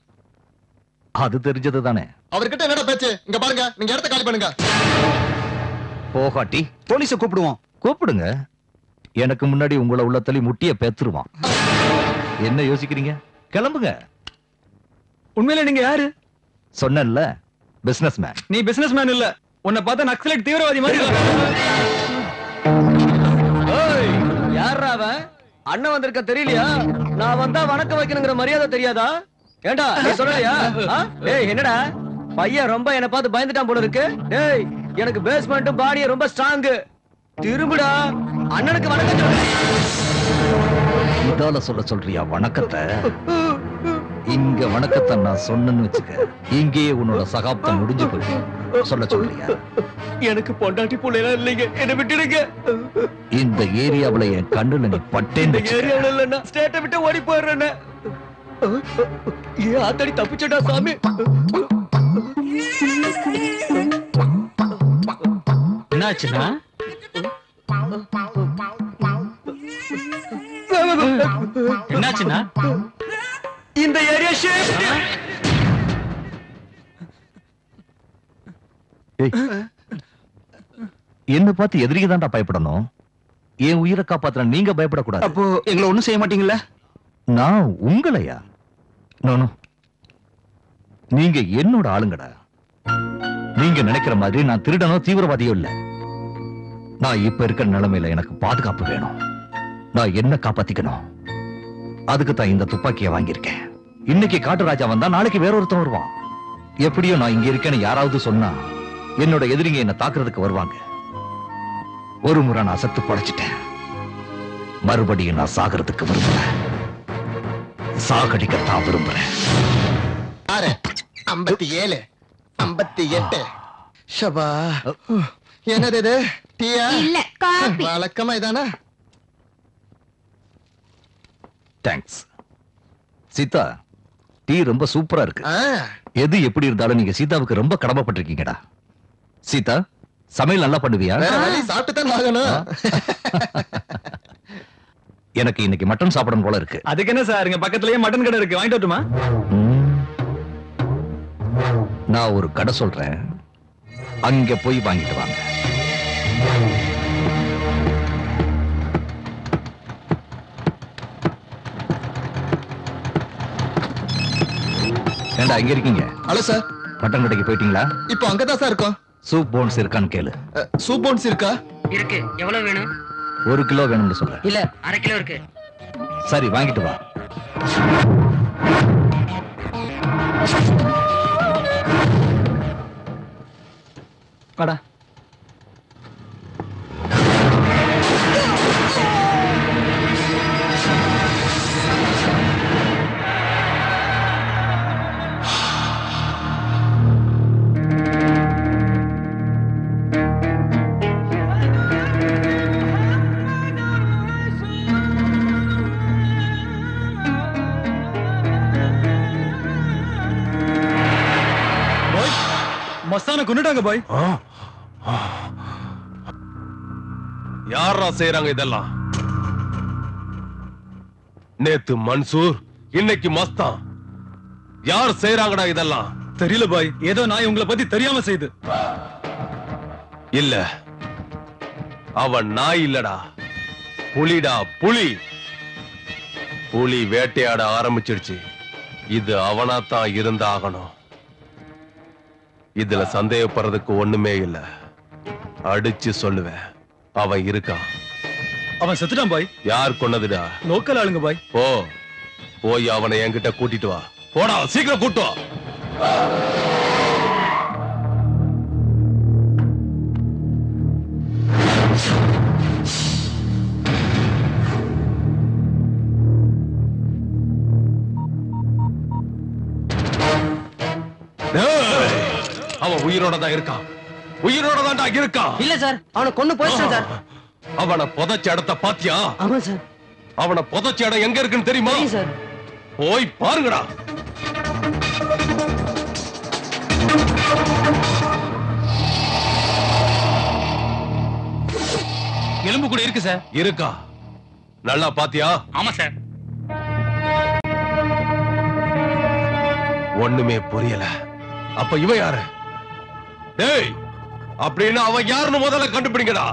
அது தெரிஞ்சது தானே. அவர்கிட்ட என்னடா பேச்சு? இங்க பாருங்க, நீங்க இடத்த காலி பண்ணுங்க. போகாட்டி போலீஸை கூப்பிடுவோம். கூப்பிடுங்க. எனக்கு முன்னாடி உங்களை உள்ள தள்ளி முட்டிய பேத்துருவான். என்ன யோசிக்கிறீங்க? கிளம்புங்க. உண்மையில நீங்க யாரு? சொன்னேன்ல, பிசினஸ் மேன். நீ பிசினஸ் மேன் இல்ல, உன்னை பார்த்தா நக்சலைட் தீவிரவாதி மாதிரி இருக்க. ஏய், யாரா அவன்? அண்ணன் வந்திருக்க தெரியலையா? நான் வந்தா வணக்கம் வைக்கணுங்கிற மரியாதை தெரியாதா? ஏண்டா நீ சொல்லலையா? டேய், என்னடா பையன் ரொம்ப என்ன பார்த்து பயந்துட்டான் போல இருக்கு. டேய், எனக்கு பேஸ்மெண்ட் பாடியே ரொம்ப ஸ்ட்ராங். திரும்புடா, அண்ணனுக்கு வணக்கம் சொல்லு. இதால சொல்ல சொல்றியா வணக்கத்தை? இங்க வணக்கத்தை நான் சொன்னேன்னு வச்சுக்க, இங்கேயே உன்னோட சகாப்தம் முடிஞ்சு போயிடும். சொல்ல சொல்றியா? எனக்கு பொண்டாட்டி பிள்ளைலாம் இல்லைங்க, என்ன விட்டுடுங்க. இந்த ஏரியாவுல என் கண்ணுல நீ பட்டேன்னு வச்சுக்க. ஏரியாவுல இல்லைன்னா ஸ்டேட்டை விட்டு ஓடி போயிடுறேன்னு. ஏன் ஆத்தாடி தப்பிச்சடா சாமி. என்னாச்சுன்னா என்னாச்சுன்னா இந்த ஏரியா ஷிஃப்ட். என்ன பார்த்து எதிரிக்கு தான்டா பயப்படணும். என் உயிரை காப்பாத்துற நீங்க பயப்படக்கூடாது. அப்போ எங்களை ஒண்ணும் செய்ய மாட்டீங்களா? நான் உங்களையா? நானும் நீங்க என்னோட ஆளுங்கடா. நீங்க நினைக்கிற மாதிரி நான் திருடனோ தீவிரவாதியோ இல்ல. நான் இப்ப இருக்கிற நிலைமையில எனக்கு பாதுகாப்பு வேணும். நான் என்ன காப்பாத்திக்கணும். அதுக்கு தான் இந்த துப்பாக்கியை வாங்கியிருக்கேன். இன்னைக்கு காட்டுராஜா வந்தா நாளைக்கு வேற ஒருத்தன் வருவான். எப்படியோ நான் இங்க இருக்கேன்னு யாராவது சொன்னா என்னோட எதிரிங்க என்ன தாக்குறதுக்கு வருவாங்க. ஒரு முறை நான் செத்து படைச்சிட்டேன். மறுபடியும் நான் சாகிறதுக்கு விரும்புறேன். சாகடிக்கத்தான் விரும்புறேன். 57 58 ஷபா. என்னது இது? டீயா? இல்ல, காபி. வழக்கமா இதானா? தேங்க்ஸ். சீதா, டீ ரொம்ப சூப்பரா இருக்கு. எது எப்படி இருந்தாலும் நீங்க சீதாவுக்கு ரொம்ப கடமைப்பட்டிருக்கீங்கடா. சீதா, சமையல் நல்லா பண்ணுவியா? வேற வழி, சாப்பிட்டு தான் ஆகணும். எனக்கு இன்னைக்கு மட்டன் சாப்பிடணும் போல இருக்கு. அதுக்கு என்ன சார், இங்க பக்கத்துலயே மட்டன் கடை இருக்கு, வாங்கிட்டு வரட்டுமா? நான் ஒரு கடை சொல்றேன், அங்க போய் வாங்கிட்டு வாங்க. ஏண்டா இங்க இருக்கீங்க? ஹலோ சார், மட்டன் கடைக்கு போயிட்டீங்களா? இப்போ அங்கதான் சார் இருக்கோம். சூப் போன்ஸ் இருக்கான்னு கேளு. சூப் போன்ஸ் இருக்கா? இருக்கு. எவ்வளவு வேணும்? 1 கிலோ வேணும்னு சொல்றேன். இல்ல, 1/2 கிலோ இருக்கு. சரி, வாங்கிட்டு வா. வாடா. மஸ்தான கொன்னுட்டாங்க பாய். யாரா செய்யறாங்க இதெல்லாம்? நேத்து மன்சூர், இன்னைக்கு மஸ்தான். யார் செய்யறாங்கடா இதெல்லாம்? தெரியல பாய், ஏதோ நாய் உங்களை பத்தி தெரியாம செய்து. இல்ல, அவன் நாய் இல்லடா, புலிடா, புலி. புலி வேட்டையாட ஆரம்பிச்சிடுச்சு. இது அவனாத்தான் இருந்தாகணும். இதுல சந்தேகப்படுறதுக்கு ஒண்ணுமே இல்ல. அடிச்சு சொல்லுவேன், அவன் இருக்கான். அவன் செத்துட்டான் பாய். யார் கொன்னதுடா? லோக்கல் ஆளுங்க பாய். ஓ, போய் அவனை என்கிட்ட கூட்டிட்டு வா. போடா, சீக்கிரம் கூட்டு வா. அவன் உயிரோட தான் இருக்கான். உயிரோட தான்டா இருக்கான். இல்ல சார், அவனை கொன்னு போயிட்டான் சார். அவனை புதைச்ச இடத்தை பாத்தியா? ஆமா சார். அவனை புதைச்ச இடம் எங்க இருக்குன்னு தெரியுமா? சார், போய் பாருங்கடா. எலும்பு கூட இருக்கு சார். இருக்கா? நல்லா பாத்தியா? ஆமா சார். ஒண்ணுமே புரியல. அப்ப இவன் யாரு? டேய், அப்படின்னா அவன் யாருன்னு முதல்ல கண்டுபிடிங்கடா.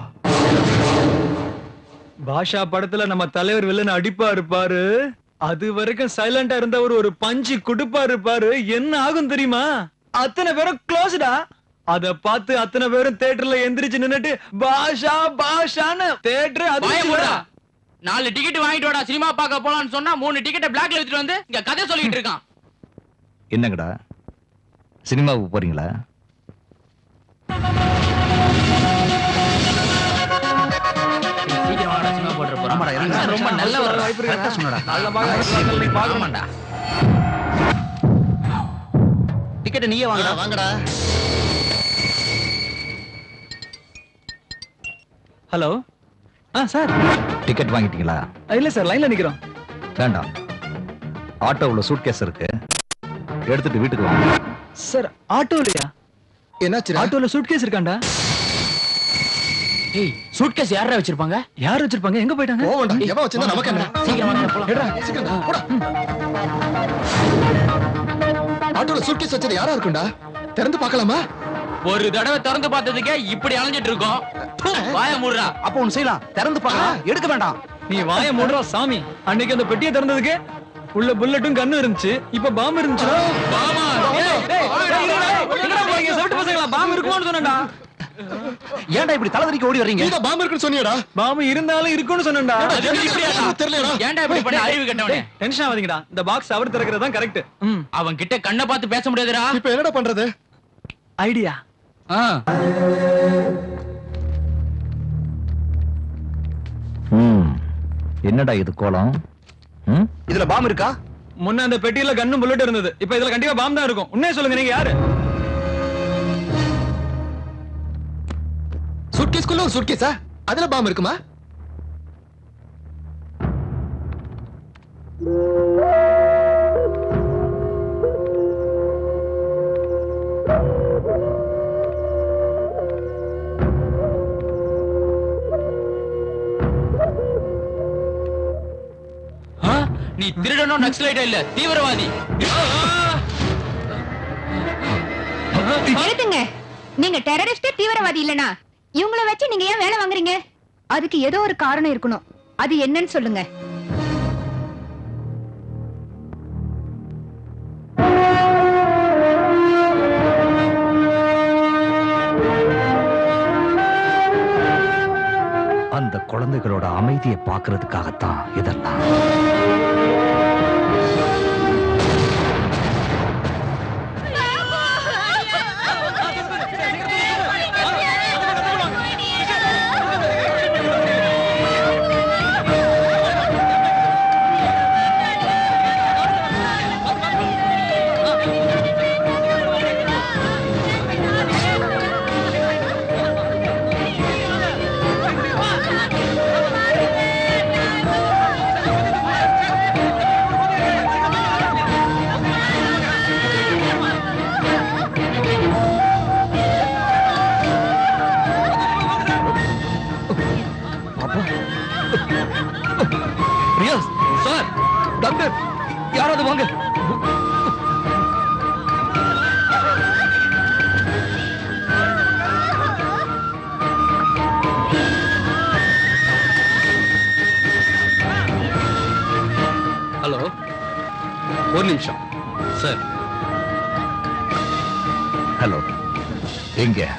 பாஷா படத்துல நம்ம தலைவர் வில்லன் அடிப்பா இருப்பாரு, அது வரைக்கும் சைலண்டா இருந்தவர் ஒரு பஞ்சு குடுப்பா இருப்பாரு. என்ன ஆகும் தெரியுமா? அத்தனை பேரும் க்ளோஸ்டா. அத பார்த்து அத்தனை பேரும் தியேட்டர்ல எந்திரிச்சு நின்னுட்டு பாஷா பாஷான்னு தியேட்டர் அது 4 டிக்கெட் வாங்கிட்டு வாடா, சினிமா பார்க்க போலான்னு சொன்னா 3 டிக்கெட்டை பிளாக்ல எடுத்துட்டு வந்து இங்க கதை சொல்லிட்டு இருக்கான். என்னங்கடா, சினிமாவுக்கு போறீங்களா? சீக்கிரம் வாடா, சினிமா போட்டு போறோம். ரொம்ப நல்ல ஒரு வாய்ப்பு இருக்கு. நல்ல பாக்க பாக்கமாட்டா. டிக்கெட் நீயே வாங்கடா. வாங்கடா. ஹலோ. சார் டிக்கெட் வாங்கிட்டீங்களா? இல்ல சார், லைன்ல நிக்கிறோம். வேண்டாம், ஆட்டோவுல சூட்கேஸ் இருக்கு, எடுத்துட்டு வீட்டுக்கு வாங்க. சார் ஆட்டோலயா? என்னாச்சு? ஆட்டோல சூட்கேஸ் இருக்காண்டா. ஏய், சூட்கேஸ் யாரா வச்சிருப்பாங்க? யார் வச்சிருப்பாங்க? எங்க போயிட்டாங்க? போவண்டா. எவன் வச்சிருந்தா நமக்கு என்ன? சீக்கிரம் வாங்க போலாம். ஏடா, சீக்கிரம் போடா. ஆட்டோல சூட்கேஸ் வச்சது யாரா இருக்கும்டா? திறந்து பார்க்கலாமா? ஒரு தடவை திறந்து பார்த்ததுக்கே இப்படி அலைஞ்சிட்டு இருக்கோம். வாய மூடுறா. அப்ப ஒண்ணு செய்யலாம், திறந்து பார்க்கலாம், எடுக்க வேண்டாம். நீ வாய மூடுறா சாமி. அன்னைக்கு அந்த பெட்டியை திறந்ததுக்கு உள்ள புல்லட்டும் கண்ணு இருந்துச்சு, இப்ப பாம்பு இருந்துச்சு. பாமா. செவிட்டு பசங்களா, பாம்பு இருக்குமான்னு சொன்னேன்டா. ஏன்டா இப்படி தலைவலிக்கு ஓடி வர்றீங்க? நீ தான் பாம்பு இருக்குன்னு சொன்னியடா. பாம்பு இருந்தாலும் இருக்குன்னு சொன்னேன்டா. தெரியலடா. ஏன்டா இப்படி பண்ண அறிவு கட்டவனே? டென்ஷன் ஆகாதீங்கடா. இந்த பாக்ஸ் அவர் திறக்கிறது தான் கரெக்ட். அவன் கிட்ட கண்ணை பார்த்து பேச முடியாதுடா. இப்ப என்னடா பண்றது? ஐடியா. என்னடா இது கோலம்? இதுல பாம்பு இருக்கா? முன்ன அந்த பெட்டியில கண்ணும் புல்லட் இருந்தது, இப்ப இதுல கண்டிப்பா பாம்பு தான் இருக்கும். உண்மையை சொல்லுங்க, நீங்க யாரு? சூட்கேஸ்க்குள்ள ஒரு சூட்கேஸா? அதுல பாம்பு இருக்குமா? நீ திருடனும் நக்சலைட்டா இல்ல, தீவிரவாதி. நிறுத்துங்க. நீங்க டெரரிஸ்ட் தீவிரவாதி இல்லனா இவங்கள வச்சு நீங்க ஏன் வேலை வாங்குறீங்க? அதுக்கு ஏதோ ஒரு காரணம் இருக்கணும். அது என்னன்னு சொல்லுங்க. அந்த குழந்தைகளோட அமைதியை பார்க்கிறதுக்காகத்தான் இதெல்லாம். ரியாஸ் சார், டாக்டர் யாராவது வாங்க. ஹலோ, ஒரு நிமிஷம் சார். ஹலோ, எங்க?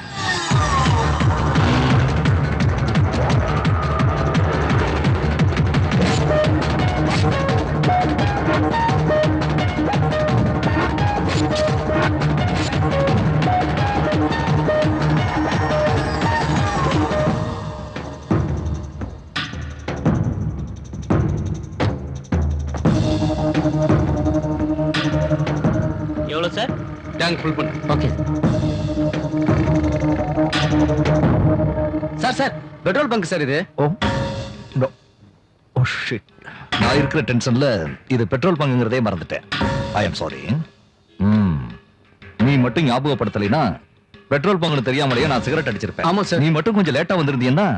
எவ்வளவு சார்? டேங்க் ஃபுல் பண்ணு. Okay sir. Sir, petrol bunk sir இது. Oh no, oh shit. நான் இருக்கிற டென்ஷன்ல இது பெட்ரோல் பங்குங்கிறதே மறந்துட்டேன். I am sorry. நீ மட்டும் ஞாபகப்படுத்தலைனா பெட்ரோல் பங்குன்னு தெரியாமலேயே நான் சிகரெட் அடிச்சிருப்பேன். ஆமா சார். நீ மட்டும் கொஞ்சம் லேட்டா வந்திருந்தீங்கன்னா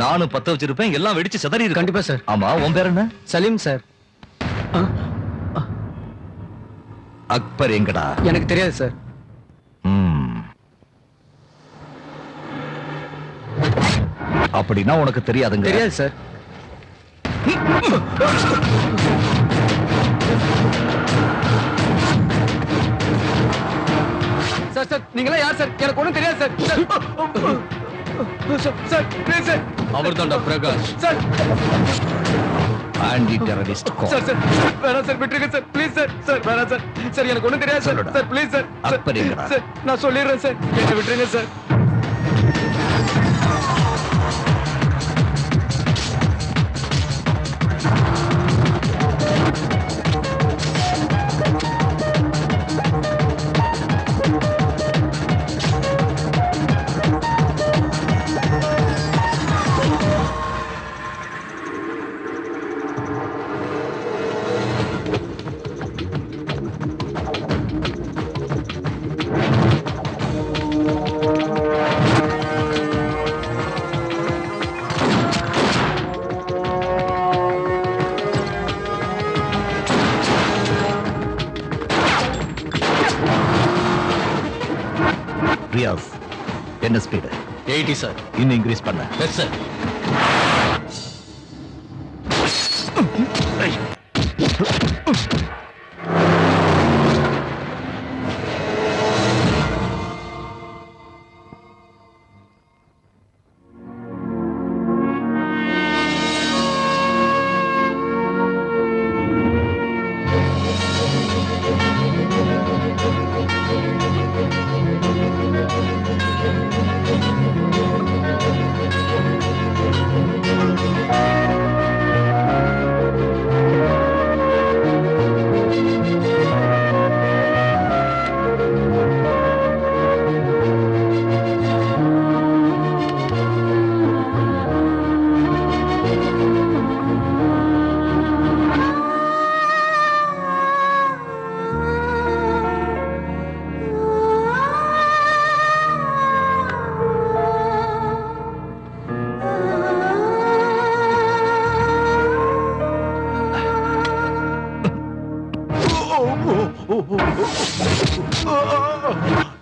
நானும் பத்த வச்சிருப்பேன், எல்லாம் வெடிச்சு சிதறி இருக்கு. கண்டிப்பா சார். ஆமா, உன் பேர் என்ன? சலீம் சார். அக்பர் எங்கடா? எனக்கு தெரியாது சார். அப்படின்னா உனக்கு தெரியாதுங்க? தெரியாது சார். சார் சார், நீங்களா யார் சார்? எனக்கு ஒண்ணும் தெரியாது சார். Sir please sir. அவர் தான்டா Prakash. Sir anti terrorist call. Sir sir வேணாம் சார், விட்டுருங்க சார் ப்ளீஸ் சார். சார் வேணாம் சார். சார் எனக்கு ஒண்ணும் தெரியாது sir. Sir please sir. Akbar எங்கடா? சார் நான் சொல்லிடுறேன் சார், என்னை விட்டுருங்க சார். ரியாஸ் என்ன ஸ்பீடு? 80 சார். இன்னும் இன்க்ரீஸ் பண்ண. Yes sir.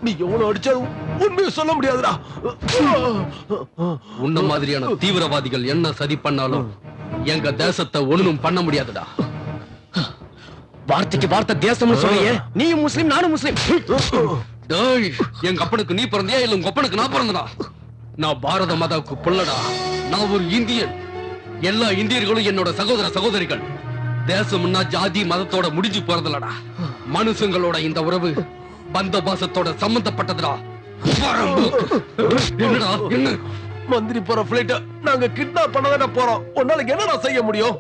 நீ எவ்வளவு அடிச்சாலும் உண்மையை சொல்ல முடியாதுடா. உன்ன மாதிரியான தீவிரவாதிகள் என்ன சதி பண்ணாலும் எங்க தேசத்தை ஒண்ணும் பண்ண முடியாதுடா. வார்த்தைக்கு வார்த்தை தேசம்னு சொல்லியே. நீயும் முஸ்லிம், நானும் முஸ்லிம். டேய், எங்க அப்பனுக்கு நீ பிறந்தியா இல்ல உங்க அப்பனுக்கு நான் பிறந்தனா? நான் பாரத மாதாவுக்கு புள்ளடா. நான் ஒரு இந்தியன். எல்லா இந்தியர்களும் என்னோட சகோதர சகோதரிகள். தேசம்னா ஜாதி மதத்தோட முடிஞ்சு போறதுலடா. மனுஷங்களோட இந்த உறவு பந்த பாசத்தோட சம்பந்தப்பட்டதுடா. என்னடா என்ன மந்திரி போற பிளைட்ட நாங்க கிட்னாப் பண்ணதானே போறோம். உன்னால என்னடா செய்ய முடியும்?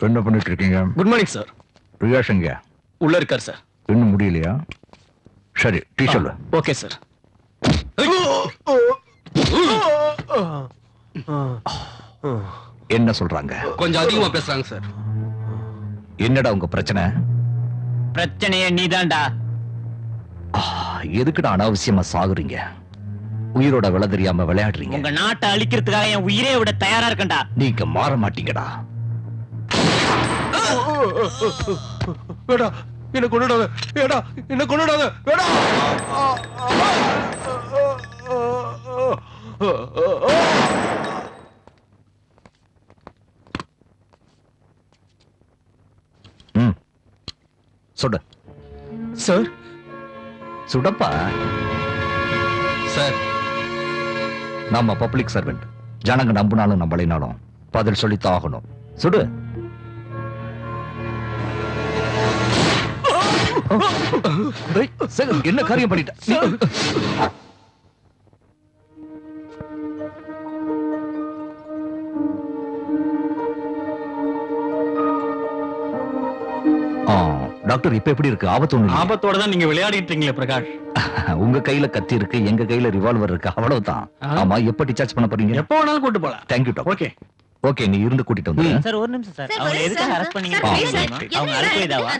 என்ன பண்ணிட்டு இருக்கீங்க? Good morning sir. ரியாஷ் எங்க? உள்ள இருக்கார் சார். இன்னும் முடியலையா? சரி, டீ சொல்லு. Okay sir. என்ன சொல்றாங்க? கொஞ்சம் அதிகமா பேசுறாங்க சார். என்னடா உங்க பிரச்சனை? பிரச்சனையே நீதான்டா. எதுக்குடா அனாவசியமா சாகுறீங்க? உயிரோட விலை தெரியாம விளையாடுறீங்க. உங்க நாட்டை அழிக்கிறதுக்காக என் உயிரே விட தயாரா இருக்கேன்டா. நீங்க மாற மாட்டீங்கடா. வேடா, என்ன கொண்டுடாத. வேடா, என்ன கொண்டுடாத. வேடா. சுடு சார். சுடப்பா. சார், நம்ம பப்ளிக் சர்வெண்ட். ஜனங்க நம்பினாலும் நம்பலைனாலும் பதில் சொல்லித்தான் ஆகணும். சுடு. என்ன காரியம் பண்ணிட்ட? டாக்டர் இப்ப எப்படி இருக்கு? ஆபத்து ஒண்ணு? ஆபத்தோட தான் நீங்க விளையாடிட்டு இருக்கீங்களே பிரகாஷ். உங்க கையில கத்தி இருக்கு, எங்க கையில ரிவால்வர் இருக்கு, அவ்வளவுதான். ஆமா, எப்ப டிசார்ஜ் பண்ண போறீங்க? எப்போ வேணாலும் கூட்டு போலாம். Thank you doctor. Okay okay, நீ இருந்து கூட்டிட்டு வந்து. சார் ஒரு நிமிஷம் சார். அவங்க எதுக்கு அரெஸ்ட் பண்ணீங்க? அவங்க அல்கைதாவா?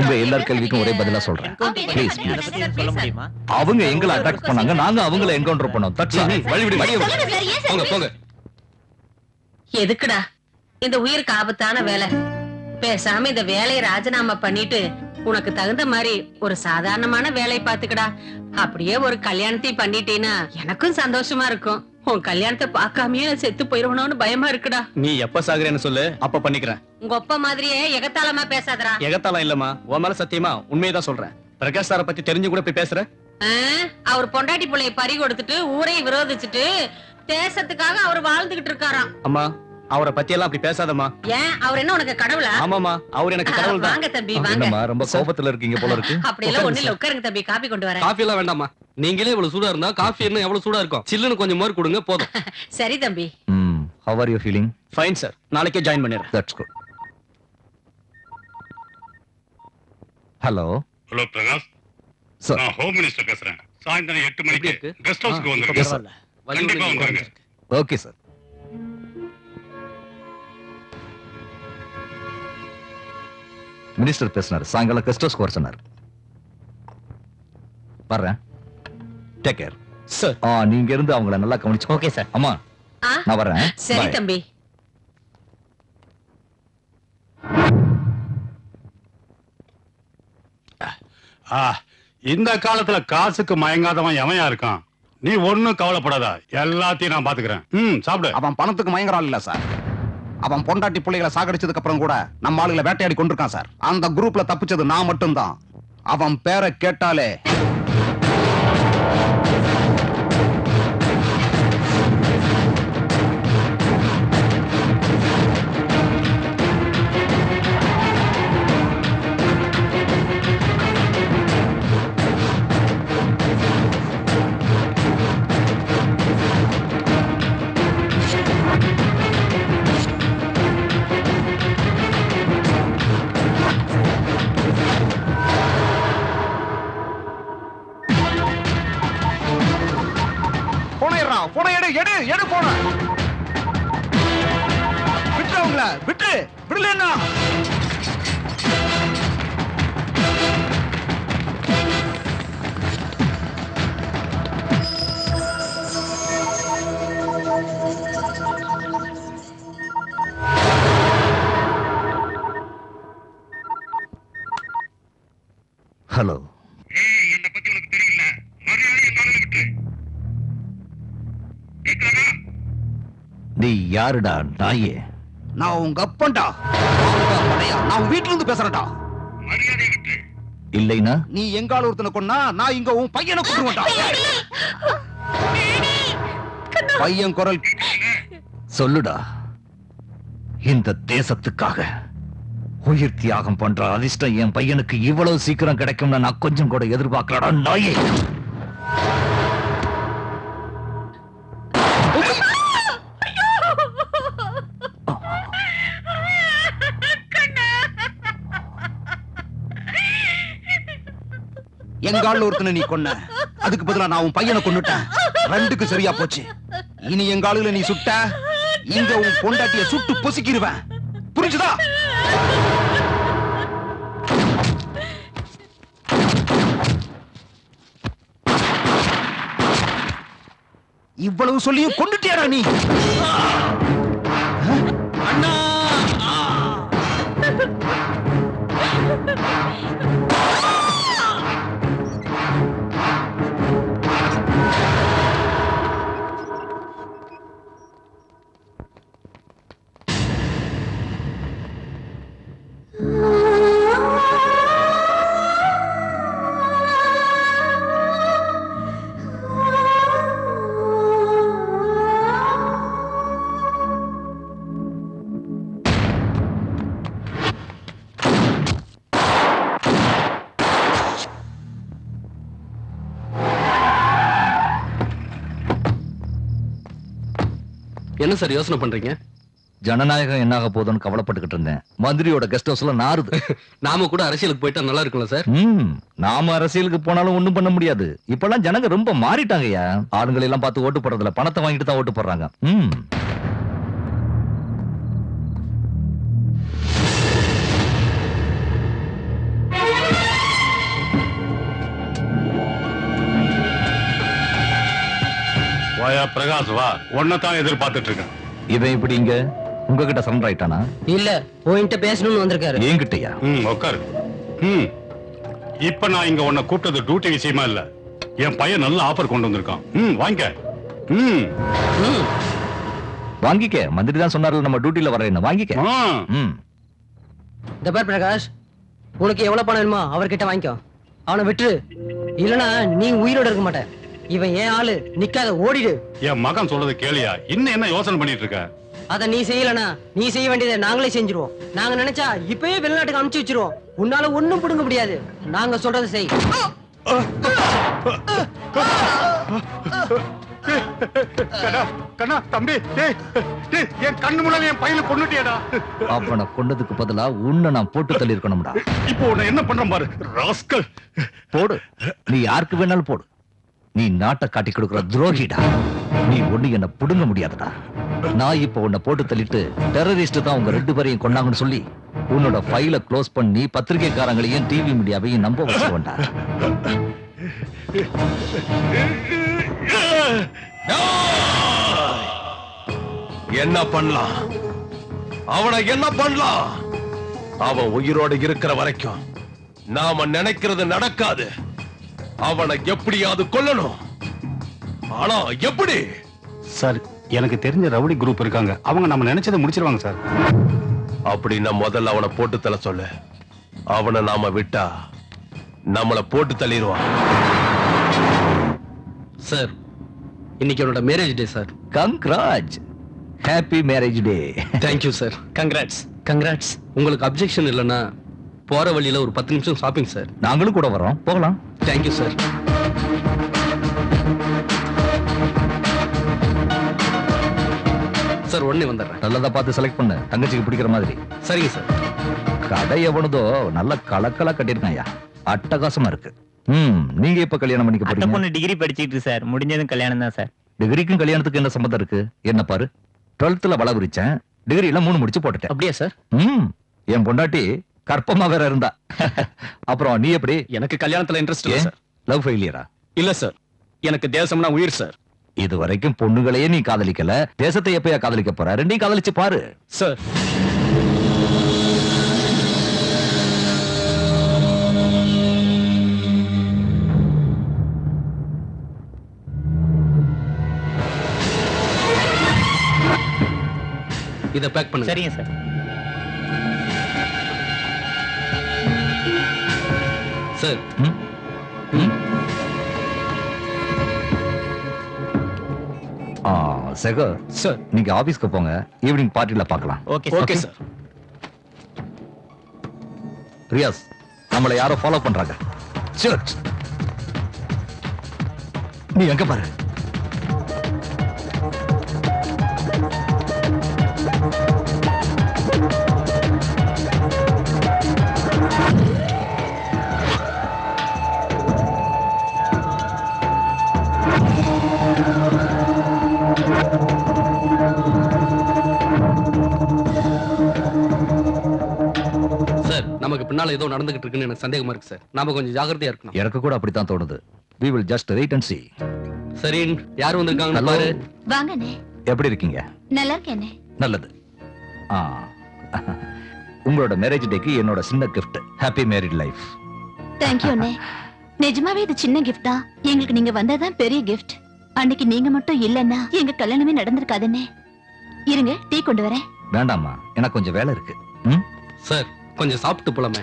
உங்க எல்லார் கேள்விக்கும் ஒரே பதிலா சொல்றேன். ப்ளீஸ் சொல்ல முடியுமா? அவங்க எங்களை அட்டாக் பண்ணாங்க, நாங்க அவங்கள என்கவுண்டர் பண்ணோம். That's all. போங்க போங்க. எதுக்குடா இந்த உயிருக்கு ஆபத்தான வேலை? பேசாம இந்த வேலையை ராஜினாமா பண்ணிட்டு உனக்கு தகுந்த மாதிரி ஒரு சாதாரணமான வேலை பாத்துக்கடா. அப்படியே ஒரு கல்யாணத்தையும் பண்ணிட்டீன்னா எனக்கும் சந்தோஷமா இருக்கும். உன் கல்யாணத்தை பாக்காமயே செத்து போயிருவனோன்னு பயமா இருக்குடா. நீ எப்ப சாகுறேன்னு சொல்லு, அப்ப பண்ணிக்கிறேன். உங்க ஒப்ப மாதிரியே எகத்தாளமா பேசாதடா. எகத்தாளம் இல்லம்மா, உன் மேல சத்தியமா உண்மையதான் சொல்றேன். பிரகாஷ் சாரை பத்தி தெரிஞ்சு கூட போய் பேசுற. அவர் பொண்டாட்டி பிள்ளைய பறி கொடுத்துட்டு ஊரை விரோதிச்சுட்டு தேசத்துக்காக அவர் வாழ்ந்துகிட்டு இருக்காராம். அம்மா, அவரை பத்தி எல்லாம் அப்படி பேசாதம்மா. ஏன் அவர் என்ன உனக்கு கடவுளா? ஆமாமா, அவர் எனக்கு கடவுள் தான். வாங்க தம்பி வாங்க. என்னம்மா ரொம்ப கோபத்துல இருக்கீங்க போல இருக்கு. அப்படி எல்லாம் ஒண்ணு இல்ல, உட்காருங்க தம்பி, காபி கொண்டு வரேன். காஃபி எல்லாம் வேண்டாமா? நீங்களே இவ்வளவு சூடா இருந்தா காஃபி என்ன எவ்வளவு சூடா இருக்கும்? சில்லுன்னு கொஞ்சம் மோர் கொடுங்க போதும். சரி தம்பி. How are you feeling? Fine sir. நாளைக்கே ஜாயின் பண்ணிடுறேன். That's good. Hello hello Prakash, நான் ஹோம் மினிஸ்டர் பேசுறேன். சாயந்தரம் 8 மணிக்கு கெஸ்ட் ஹவுஸ்க்கு வந்துருங்க. கண்டிப்பா வந்துருங்க. Okay sir. மினிஸ்டர் பேசினார், சாயங்காலம் கெஸ்ட் ஹவுஸ்க்கு வர சொன்னார். வர்றேன். Take care sir. நீங்க இருந்து அவங்கள நல்லா கவனிச்சு. Okay sir. அம்மா நான் வரேன். சரி தம்பி. இந்த காலத்துல காசுக்கு மயங்காதவன் எவன் இருக்கான்? நீ ஒண்ணும் கவலைப்படாத, எல்லாத்தையும் நான் பாத்துக்கிறேன். சாப்பிடு. அவன் பணத்துக்கு மயங்கறான் இல்ல சார். அவன் பொண்டாட்டி பிள்ளைகளை சாகடிச்சதுக்கு அப்புறம் கூட நம்ம ஆளுகளை வேட்டையாடி கொண்டிருக்கான் சார். அந்த குரூப்ல தப்பிச்சது நான் மட்டும்தான். அவன் பேரை கேட்டாலே எடு போன விட்டு அவங்கள விட்டு விடலன்னா ஹலோ. என்ன பத்தி உனக்கு தெரியல, மரியாதை என் காலில் விட்டு. நீ யாருடா நாயே? நான் உங்க அப்பன்டா. நான் உன் வீட்டுல இருந்து பேசுறேன்டா. மரியாதை விட்டு. இல்லைனா நீ எங்கால ஒருத்தனை கொன்னா நான் இங்க உன் பையனை கொன்றுவேன்டா. பையன் குரல் சொல்லுடா. இந்த தேசத்துக்காக உயிர் தியாகம் பண்ற அதிர்ஷ்டம் என் பையனுக்கு இவ்வளவு சீக்கிரம் கிடைக்கும்னு நான் கொஞ்சம் கூட எதிர்பார்க்கலடா நாயே. எங்கால ஒருத்தனை நீ கொன்ன, அதுக்கு பதிலா நான் உன் பையனை கொன்னுட்டேன். ரெண்டுக்கு சரியா போச்சு. இனி எங்காலுல நீ சுட்ட, இங்க உன் பொண்டாட்டிய சுட்டு பொசுக்கிடுவேன். புரிஞ்சுதா? இவ்வளவு சொல்லியும் கொண்டுட்டியாடா நீ? அண்ணா என்ன சார் யோசனை பண்றீங்க? ஜனநாயகம் என்னாக போதும்னு கவலைப்பட்டுக்கிட்டு இருந்தேன். மந்திரியோட கெஸ்ட் ஹவுஸ்ல நாறுது. நாம கூட அரசியலுக்கு போயிட்டா நல்லா இருக்கும்ல சார்? நாம அரசியலுக்கு போனாலும் ஒண்ணும் பண்ண முடியாது. இப்பெல்லாம் ஜனங்க ரொம்ப மாறிட்டாங்கய்யா. ஆளுங்களை எல்லாம் பார்த்து ஓட்டு போடுறதுல பணத்தை வாங்கிட்டு தான் ஓட்டு போடுறாங்க. வாயா பிரகாஷ், வா. உன்னைத்தான் எதிர்பார்த்துட்டு இருக்கேன். இவன் இப்படி இங்க உங்ககிட்ட சரண்டர் ஆயிட்டானா? இல்ல, உன்கிட்ட பேசணும்னு வந்திருக்காரு. என்கிட்டயா? உட்காரு. இப்ப நான் இங்க உன்னை கூப்பிட்டது டியூட்டி விஷயமா இல்ல. என் பையன் நல்ல ஆஃபர் கொண்டு வந்திருக்கான். வாங்கிக்க. வாங்கிக்க. மந்திரி தான் சொன்னார்ல நம்ம டியூட்டில வரேன்னு. வாங்கிக்க. இந்த பார் பிரகாஷ், உனக்கு எவ்வளவு பணம் வேணுமோ அவர்கிட்ட வாங்கிக்கோ. அவனை விட்டுரு, இல்லனா நீ உயிரோட இருக்க மாட்ட. இவன் ஏன் ஆளு, நிக்காத, ஓடிடு. என் மகன் சொல்றது கேளியா? இன்னும் என்ன யோசனை பண்ணிட்டு இருக்க? அத நீ செய்யலனா நீ செய்ய வேண்டியதை நாங்களே செஞ்சிருவோம். நாங்க நினைச்சா இப்பவே வெளிநாட்டுக்கு அனுப்பிச்சு வச்சிருவோம். உன்னால ஒண்ணும் புடுங்க முடியாது. நாங்க சொல்றதை செய். கண்ணா, தம்பி, என் கண்ணு முன்னால என் பையனை கொன்னுட்டியடா. அவனை கொண்டதுக்கு பதிலா உன்னை நான் போட்டு தள்ளி இருக்கணும்டா. இப்போ உன்னை என்ன பண்றேன் பாரு, ராஸ்கல். போடு, நீ யாருக்கு வேணாலும் போடு. நீ நாட்டை காட்டி கொடுக்கிற துரோகிடா. நீ ஒண்ணு என்ன புடுங்க முடியாதுடா. நான் இப்ப உன்னை போட்டு தள்ளிட்டு டெரரிஸ்ட் தான் உங்க 2 பேரையும் கொண்டாங்கன்னு சொல்லி உன்னோட ஃபைல க்ளோஸ் பண்ணி பத்திரிகைக்காரங்களையும் டிவி மீடியாவையும் நம்ப வச்சுக்கோண்டா. என்ன பண்ணலாம்? அவனை என்ன பண்ணலாம்? அவன் உயிரோடு இருக்கிற வரைக்கும் நாம நினைக்கிறது நடக்காது. அவனை எப்படியாவது கொல்லணும். ஆனா எப்படி? சார், எனக்கு தெரிஞ்ச ரவுடி குரூப் இருக்காங்க. அவங்க நம்ம நினைச்சதை முடிச்சிருவாங்க சார். அப்படின்னா முதல்ல அவனை போட்டு தள்ள சொல்லு. அவனை நாம விட்டா நம்மள போட்டு தள்ளிடுவான். சார், இன்னைக்கு என்னோட marriage day sir. Congrats. Happy marriage டே. Thank you sir. கங்க்ராட்ஸ். கங்க்ராட்ஸ். உங்களுக்கு அப்ஜெக்ஷன் இல்லைன்னா போற வழியில ஒரு 10 நிமிஷம் ஷாப்பிங் சார். நாங்களும் கூட வரோம், போகலாம். Thank you sir. சார், உடனே வந்துடுறேன். நல்லதா பார்த்து செலக்ட் பண்ணு, தங்கச்சிக்கு பிடிக்கிற மாதிரி. சரிங்க சார். கடை எவனதோ நல்ல கலக்கலா கட்டிருக்காயா, அட்டகாசமா இருக்கு. நீங்க எப்ப கல்யாணம் பண்ணிக்க போறீங்க? பொண்ணு டிகிரி படிச்சிட்டு சார், முடிஞ்சதும் கல்யாணம் தான் சார். டிகிரிக்கும் கல்யாணத்துக்கு என்ன சம்பந்தம் இருக்கு? என்ன பாரு, 12th வள விரிச்சேன், டிகிரில 3 முடிச்சு போட்டுட்டேன். அப்படியே சார்? என் பொண்டாட்டி கற்பமா வேற இருந்தா. அப்புறம் நீ எப்படி? எனக்கு கல்யாணத்துல இன்ட்ரெஸ்ட் இல்ல சார். லவ் ஃபெயிலியரா? இல்ல சார், எனக்கு தேசம்னா உயிர் சார். இது வரைக்கும் பொண்ணுகளையே நீ காதலிக்கல, தேசத்தை எப்பயா காதலிக்க போற? ரெண்டையும் காதலிச்சு பாரு சார். இத பேக் பண்ணுங்க. சரிங்க சார். சார், சேகர் சார், நீங்க ஆபீஸ்க்கு போங்க, ஈவினிங் பார்ட்டில பார்க்கலாம். Okay sir. ரியாஸ், நம்மளை யாரோ ஃபாலோ பண்றாங்க. சர்ச், நீ எங்க பாரு. சார், நமக்கு பின்னால ஏதோ நடந்துகிட்டு இருக்குன்னு எனக்கு சந்தேகமா இருக்கு சார். நாம கொஞ்சம் ஜாக்கிரதையா இருக்கணும். எனக்கு கூட அப்படித்தான் தோணுது. We will just wait and see. சரி, யார் வந்திருக்காங்க பாரு. வாங்கண்ணே. எப்படி இருக்கீங்க? நல்லா இருக்கேனே. நல்லது. உங்களோட மேரேஜ் டேக்கு என்னோட சின்ன gift. Happy married life. Thank you அண்ணே. நிஜமாவே இது சின்ன கிஃப்ட் தான். எங்களுக்கு நீங்க வந்ததான் பெரிய கிஃப்ட். அன்னைக்கு நீங்க மட்டும் இல்லன்னா எங்க கல்யாணமே நடந்திருக்காதுண்ணே. இருங்க, டீ கொண்டு வரேன். வேண்டாமா, எனக்கு கொஞ்சம் வேலை இருக்கு. சார், கொஞ்சம் சாப்பிட்டு போலாமே.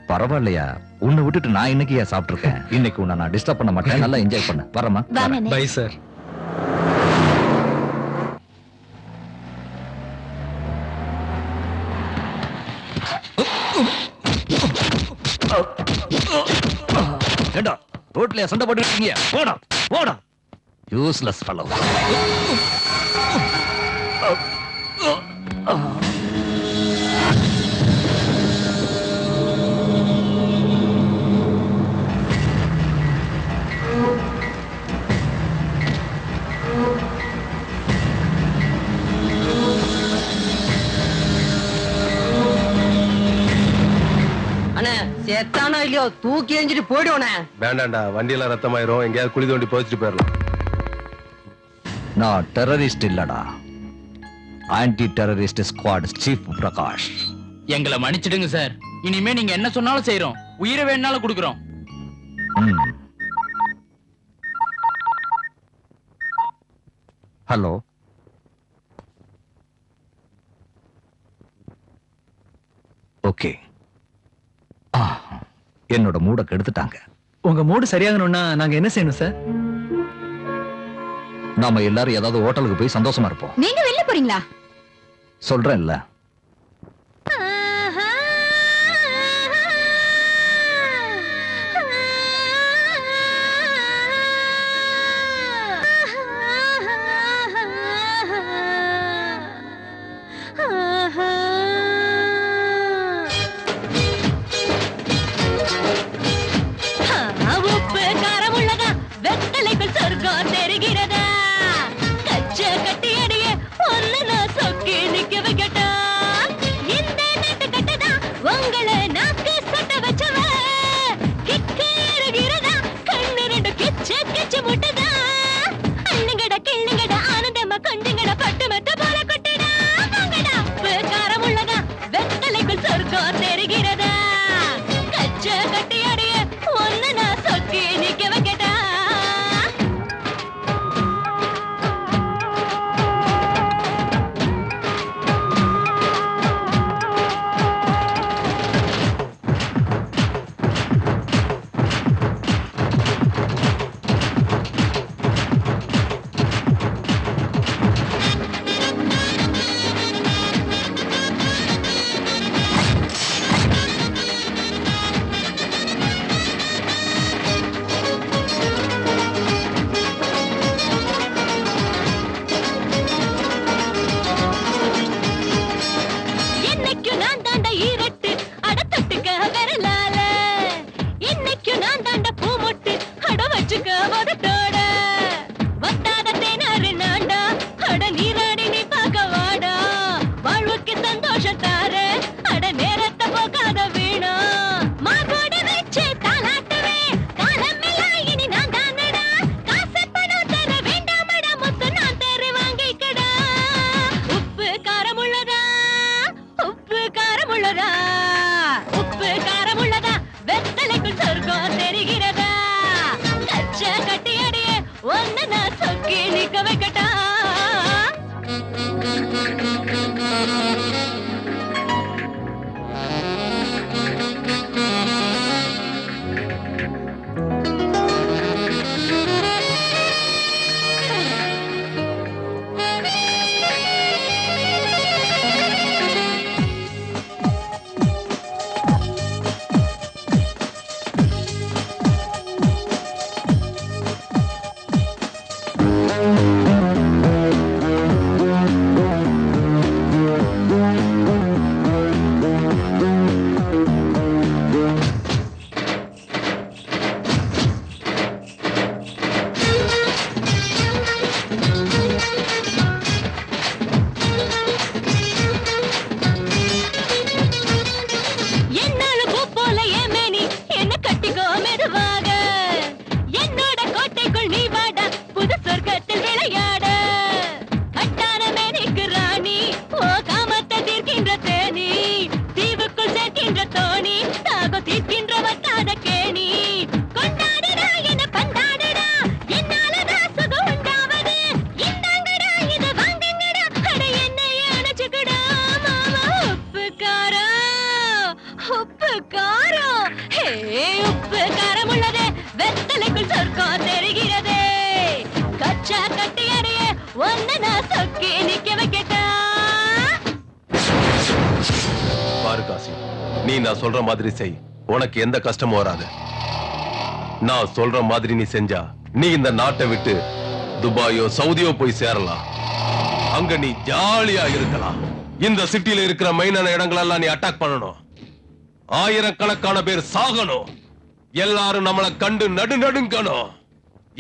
பரவாயில்லையா, உன்னை விட்டுட்டு நான் இன்னைக்கு சாப்பிட்டு இருக்கேன். இன்னைக்கு உன்னை நான் டிஸ்டர்ப் பண்ண மாட்டேன். நல்லா என்ஜாய் பண்ணு. வரமா? Bye sir. ஏண்டா ரோட்ல சண்டை போட்டு இருக்கீங்க? போடா போடா, யூஸ்லெஸ் ஃபெலோ. அண்ணே, செத்தானோ இல்லையோ தூக்கி எஞ்சிட்டு போயிடுவோண்ணே. வேண்டாண்டா, வண்டியில ரத்தமாயிரும். எங்கேயாவது குழி தோண்டி போயிட்டு போயிடலாம். நான் டெரரிஸ்ட் இல்லடா, anti terrorist squad chief Prakash. எங்களை மன்னிச்சிடுங்க சார். இனிமே நீங்க என்ன சொன்னாலும் செய்யறோம். உயிரை வேணாலும் கொடுக்குறோம். Hello, okay. என்னோட மூட கெடுத்துட்டாங்க. உங்க மூடு சரியாகணும்னா நாங்க என்ன செய்யணும் சார்? நாம எல்லாரும் ஏதாவது ஹோட்டலுக்கு போய் சந்தோஷமா இருப்போம். நீங்க வெளில போறீங்களா? சொல்றேன்ல. உப்பு காரம் உள்ளதா, வெத்தலைக்குள் சொர்க்கம் தெரிகிறதா, கச்ச கட்டி அடிய ஒன்னு நான் சொக்கி நிக்க வைக்கட்டா, இந்த நட்டு கட்டதா உங்களை நாக்கு சொட்ட வச்சவ, கிக்கு எறுகிறதா, கண்ணு ரெண்டு கிச்சு கிச்சு முட்டதா, அண்ணுங்கடா கிள்ளுங்கடா ஆனந்தமா கொஞ்சங்கடா பட்டு மெத்த போல கொட்டடா, வாங்கடா உப்பு காரம் உள்ளதா, வெத்தலைக்குள் சொர்க்கம் தெரிகிறதா, கச்ச கட்டி இழுக்கின்ற தோணி தாகம் தீர்க்கின்ற வத்தாத கேணி கொண்டாடுடா என்ன பந்தாடுடா என்னாலதான் சுகம் உண்டாவது இந்தாங்கடா இத வாங்குங்கடா அட என்னையே அணைச்சுக்கடா மாமா உப்பு காரம் ஹே உப்பு காரம் உள்ளதே வெத்தலைக்குள் சொர்க்கம் தெரிகிறதே கச்சா கட்டி அடைய ஒன்னு நான் சொக்கி நிக்க வைக்கட்டா பாரு காசி, நீ நான் சொல்ற மாதிரி செய், உனக்கு எந்த கஷ்டமும் வராது. நான் சொல்ற மாதிரி நீ செஞ்சா நீ இந்த நாட்டை விட்டு துபாயோ சவுதியோ போய் சேரலாம். அங்க நீ ஜாலியா இருக்கலாம். இந்த சிட்டில இருக்கிற மெயினான இடங்களெல்லாம் நீ அட்டாக் பண்ணணும். ஆயிரக்கணக்கான பேர் சாகணும். எல்லாரும் நம்மளை கண்டு நடுங்கணும்.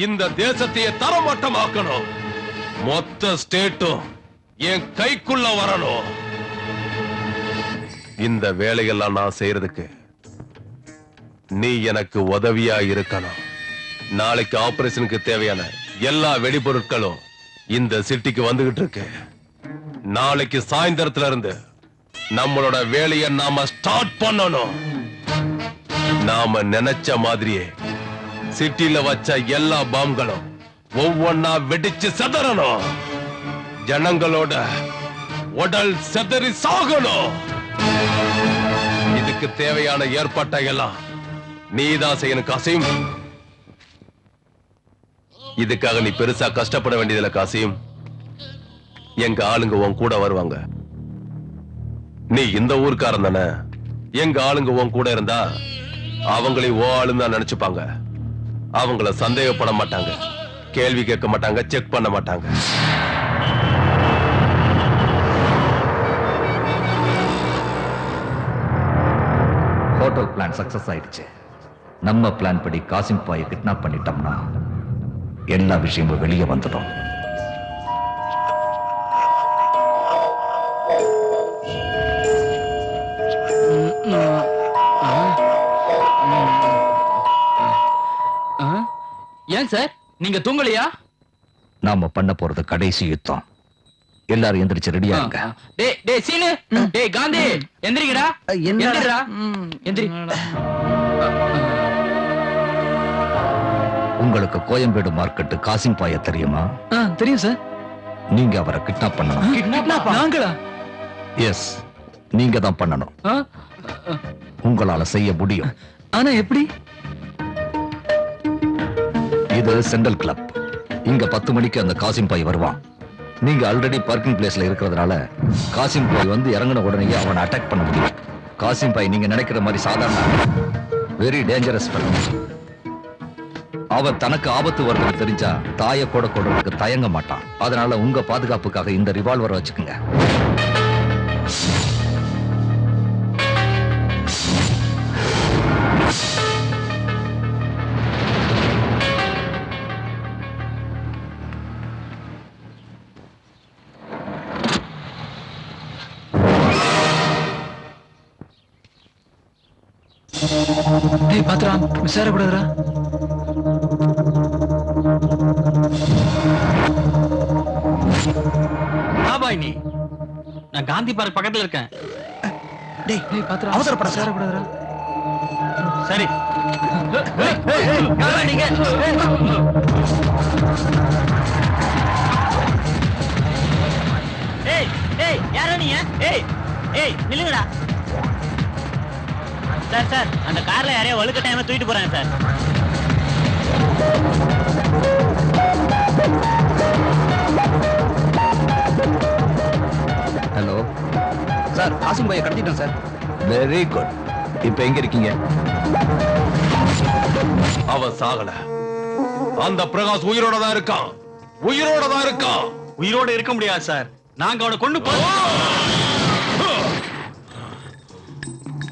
இந்த தேசத்தையே தரமட்டமாக்கணும். மொத்த ஸ்டேட்டும் என் கைக்குள்ள வரணும். இந்த வேலையெல்லாம் நான் செய்யறதுக்கு நீ எனக்கு உதவியா இருக்கணும். நாளைக்கு ஆபரேஷனுக்கு தேவையான எல்லா வெடிபொருட்களும் இந்த சிட்டிக்கு வந்துகிட்டு இருக்கு. நாளைக்கு சாயந்தரத்துல இருந்து நம்மளோட வேலையை நாம ஸ்டார்ட் பண்ணணும். நாம நினைச்ச மாதிரியே சிட்டில வச்ச எல்லா பாம்களும் ஒவ்வொன்னா வெடிச்சு செதறணும். ஜனங்களோட உடல் செதறி சாகணும். இதுக்கு தேவையான ஏற்பாட்டை எல்லாம் நீதான் செய்யணும் காசிம். இதுக்காக நீ பெருசா கஷ்டப்பட வேண்டியதில்லை காசிம். எங்க ஆளுங்க உன் கூட வருவாங்க. நீ இந்த ஊர்க்காரன் தானே, எங்க ஆளுங்க உன் கூட இருந்தா அவங்களே ஓ ஆளுன்னு தான் நினைச்சுப்பாங்க. அவங்கள சந்தேகப்பட மாட்டாங்க, கேள்வி கேட்க மாட்டாங்க, செக் பண்ண மாட்டாங்க. ஹோட்டல் பிளான் சக்சஸ் ஆயிடுச்சு. நம்ம பிளான் படி காசிம் பாயை கிட்னாப் பண்ணிட்டோம்னா எல்லா விஷயமும் வெளியே வந்துடும். ஏன் சார் நீங்க தூங்கலையா? நாம பண்ண போறது கடைசி யுத்தம். எல்லாரும் எந்திரிச்சு ரெடியா இருங்க. டேய் சீனு, டேய் காந்தி எந்திரிங்கடா. எந்திரிடா. எந்திரி. உங்களுக்கு கோயம்பேடு மார்க்கெட் காசிம் பாய தெரியுமா? தெரியும் சார். நீங்க அவரை கிட்னாப் பண்ணணும். கிட்னாப் நாங்களா? எஸ், நீங்க தான் பண்ணணும். உங்களால செய்ய முடியும். ஆனா எப்படி? இது சென்ட்ரல் கிளப். இங்க 10 மணிக்கு அந்த காசிம் பாய் வருவான். நீங்க ஆல்ரெடி பார்க்கிங் பிளேஸ்ல இருக்கிறதுனால காசிம் பாய் வந்து இறங்கின உடனே அவனை அட்டாக் பண்ண முடியும். காசிம் பாய் நீங்க நினைக்கிற மாதிரி சாதாரண வெரி டேஞ்சரஸ். அவன் தனக்கு ஆபத்து வருவது தெரிஞ்சா தாயை கூட கொடுறதுக்கு தயங்க மாட்டான். அதனால உங்க பாதுகாப்புக்காக இந்த ரிவால்வரை வச்சுக்கோங்க. டேய் பாத்ரா, மிஸ் ஆயிடக்கூடாதுடா. பாய் நீ நான் காந்தி பார்க் பக்கத்துல இருக்கேன். டேய் பாத்ரா, அவசரப்பட மிஸ் ஆயிடக்கூடாதுடா. சரி. நீங்க யாரா நீங்க? நில்லுங்கடா. சார் அந்த கார்ல யாரையோ வழுக்க டைம்ல தூக்கிட்டு போறாங்க சார். ஹலோ சார், காசிம் பாயை கடத்திட்டோம் சார். Very good. இப்ப எங்க இருக்கீங்க? அவன் சாகல. அந்த பிரகாஷ் உயிரோட தான் இருக்கான். உயிரோட தான் இருக்கான். உயிரோட இருக்க முடியாது சார். நாங்க அவனை கொண்டு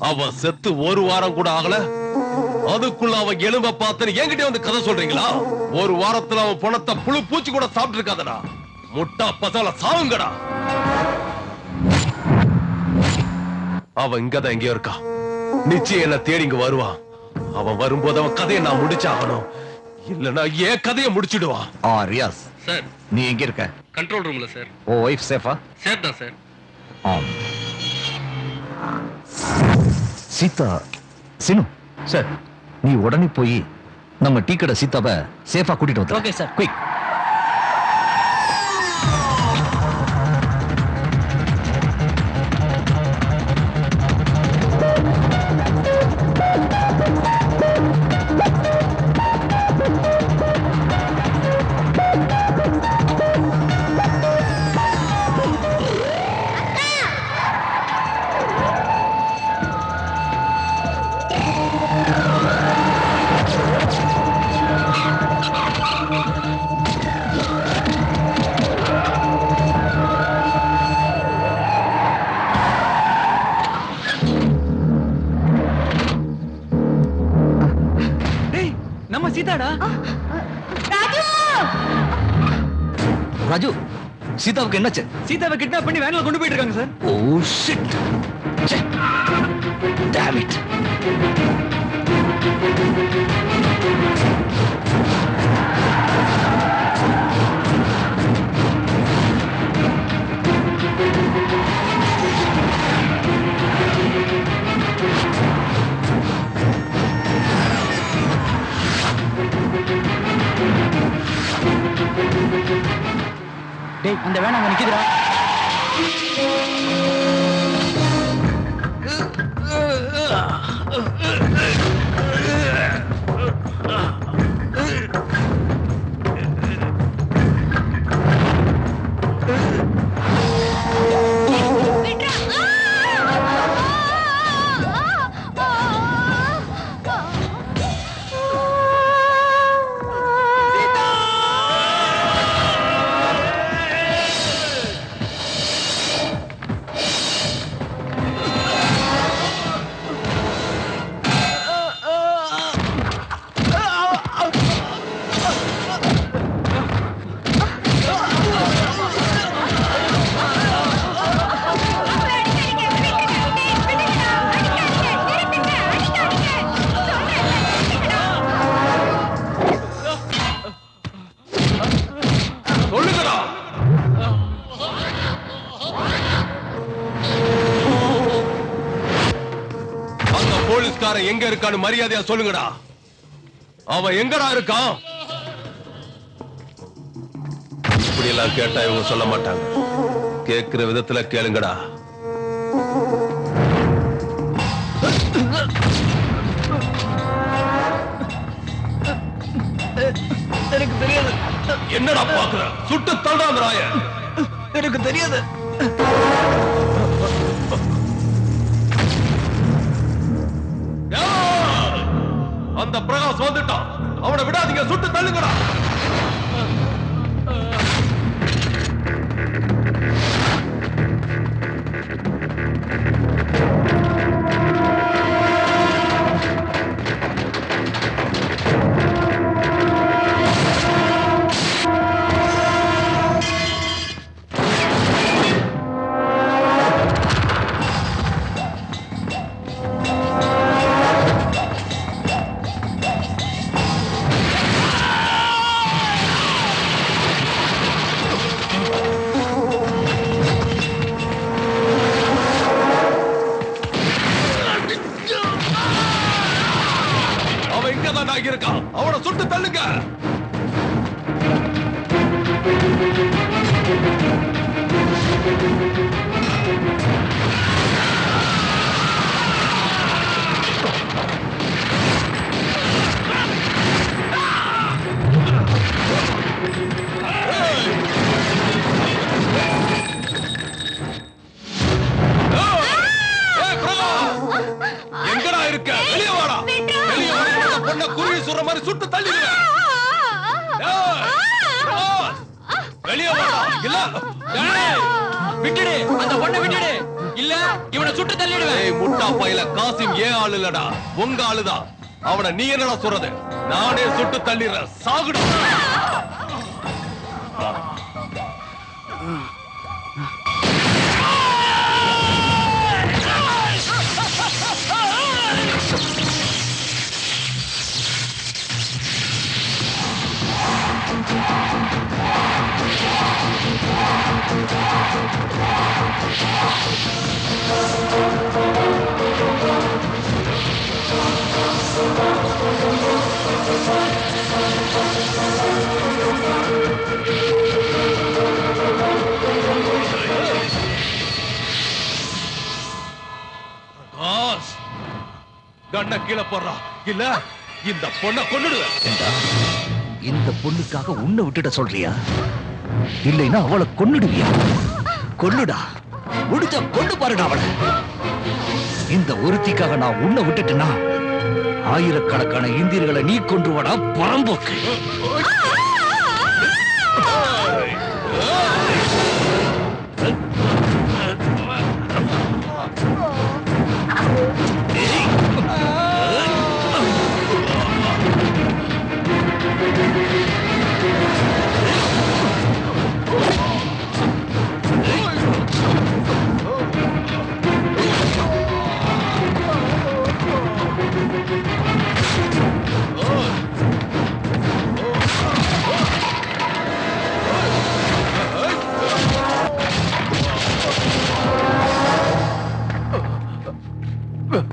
அவன் செத்து ஒரு வாரம் கூட ஆகல. அதுக்குள்ள அவன் எலும்ப பார்த்து என்கிட்ட வந்து கதை சொல்றீங்களா? ஒரு வாரத்துல அவன் பணத்தை புழு பூச்சி கூட சாப்பிட்டு இருக்காதடா. முட்டா பசல சாவுங்கடா. அவன் இங்கதான் எங்கேயோ இருக்கான். நிச்சயம் என்ன தேடி இங்க வருவான். அவன் வரும்போது அவன் கதையை நான் முடிச்சாகணும். இல்லனா ஏன் கதையை முடிச்சிடுவான். ரியாஸ் சார், நீ எங்க இருக்க? கண்ட்ரோல் ரூம்ல சார். ஓ வைஃப் சேஃபா? சேஃப் தான் சார். சீதா சினு சார் நீ உடனே போய் நம்ம டீ கடை சீதாவை சேஃபா கூட்டிட்டு வந்து. Okay sir. குயிக். நம்ம சீதாடா. ராஜு சீதாவுக்கு என்னாச்சு? சீதாவை கிட்னாப் பண்ணி வேன்ல கொண்டு போயிட்டு இருக்காங்க sir. Oh shit. Damn it. டேய் அந்த வேன் அங்க நிக்குதுடா. போலீஸ்காரன் எங்க இருக்கான்னு மரியாதையா சொல்லுங்கடா. அவன் எங்கடா இருக்கான்? இப்படி எல்லாம் கேட்டா இவங்க சொல்ல மாட்டாங்க. கேட்கிற விதத்துல கேளுங்கடா. எனக்கு தெரியாது. என்னடா பாக்குற? சுட்டு தள்ளாத ராய. எனக்கு தெரியாது. அந்த பிரகாஷ் வந்துட்டான். அவனை விடாதீங்க, சுட்டு தள்ளுங்கடா. இருக்கான். அவனை சுட்டு தள்ளுங்க. எங்கடா இருக்க? வெளியே வாடா. வெளியே வா. பொண்ண குருவி சுடுற மாதிரி சுட்டு தள்ளிடுவேன். வெளியே வாடா. இல்ல விட்டுடு, அந்த பொண்ணை விட்டுடு. இல்ல இவனை சுட்டு தள்ளிடுவேன். முட்டா பையில காசிம் ஏன் ஆளு இல்லடா, உங்க ஆளுதான். அவனை நீ என்னடா சொல்றது? நானே சுட்டு தள்ளிடுறேன். சாகுடா. கண்ண கீழே போடுறா இல்ல இந்த பொண்ணை கொன்னுடுவேன். இந்த பொண்ணுக்காக உன்னை விட்டுட்ட சொல்றியா? இல்லைன்னா அவளை கொன்னுடுவியா? கொன்னுடா, முடிஞ்ச கொண்டு பாருடா அவளை. இந்த ஒருத்திக்காக நான் உன்னை விட்டுட்டேன்னா ஆயிரக்கணக்கான இந்தியர்களை நீ கொன்றுவடா பரம்போக்கு.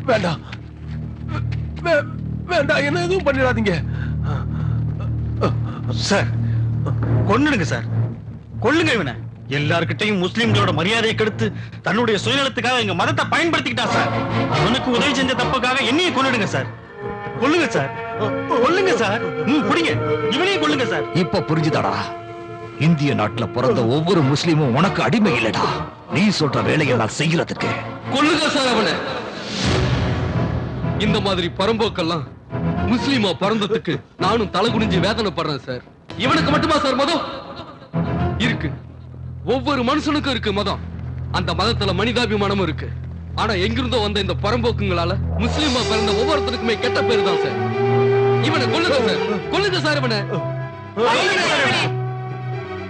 வேண்டாம் வேண்டாம், என்ன எதுவும் பண்ணிடாதீங்க சார். கொன்னுடுங்க சார், கொல்லுங்க இவனை. எல்லார்கிட்டையும் முஸ்லிம்களோட மரியாதையை கெடுத்து தன்னுடைய சுயநலத்துக்காக எங்க மதத்தை பயன்படுத்திக்கிட்டா சார். அவனுக்கு உதவி செஞ்ச தப்புக்காக என்னையும் கொன்னுடுங்க சார். கொல்லுங்க சார், கொல்லுங்க சார். புடிங்க, இவனையும் கொல்லுங்க சார். இப்ப புரிஞ்சுதாடா? இந்திய நாட்டுல பிறந்த ஒவ்வொரு முஸ்லீமும் உனக்கு அடிமை இல்லடா. நீ சொல்ற வேலையெல்லாம் செய்யறதுக்கு. கொல்லுங்க சார் அவனை. இந்த மாதிரி பரம்போக்கெல்லாம் முஸ்லிமா பிறந்ததுக்கு நானும் தலை குனிஞ்சு வேதனைப்படுறேன் சார். இவனுக்கு மட்டுமா சார் மதம் இருக்கு? ஒவ்வொரு மனுஷனுக்கும் இருக்கு மதம். அந்த மதத்துல மனிதாபிமானமும் இருக்கு. ஆனா எங்கிருந்தோ வந்த இந்த பரம்போக்குங்களால முஸ்லிமா பிறந்த ஒவ்வொருத்தருக்குமே கெட்ட பேரு தான் சார். இவனை கொல்லுங்க சார், கொல்லுங்க சார் இவனை.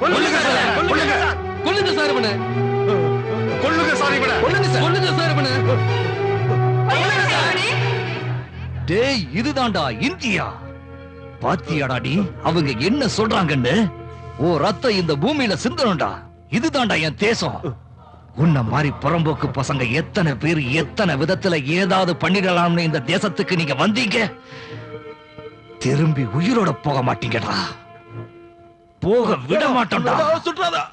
கொல்லுங்க சார், கொல்லுங்க சார் இவனை. கொல்லுங்க சார் இவனை. கொல்லுங்க சார் இவனை. டேய், இதுதான்டா இந்தியா. பாத்தியாடா நீ அவங்க என்ன சொல்றாங்கன்னு? ஓ ரத்தம் இந்த பூமியில சிந்தனும்டா. இதுதான்டா என் தேசம். உன்ன மாதிரி புறம்போக்கு பசங்க எத்தனை பேர் எத்தனை விதத்துல ஏதாவது பண்ணிடலாம்னு இந்த தேசத்துக்கு நீங்க வந்தீங்க. திரும்பி உயிரோட போக மாட்டீங்கடா. போக விட மாட்டோம்டா. சுற்றாதா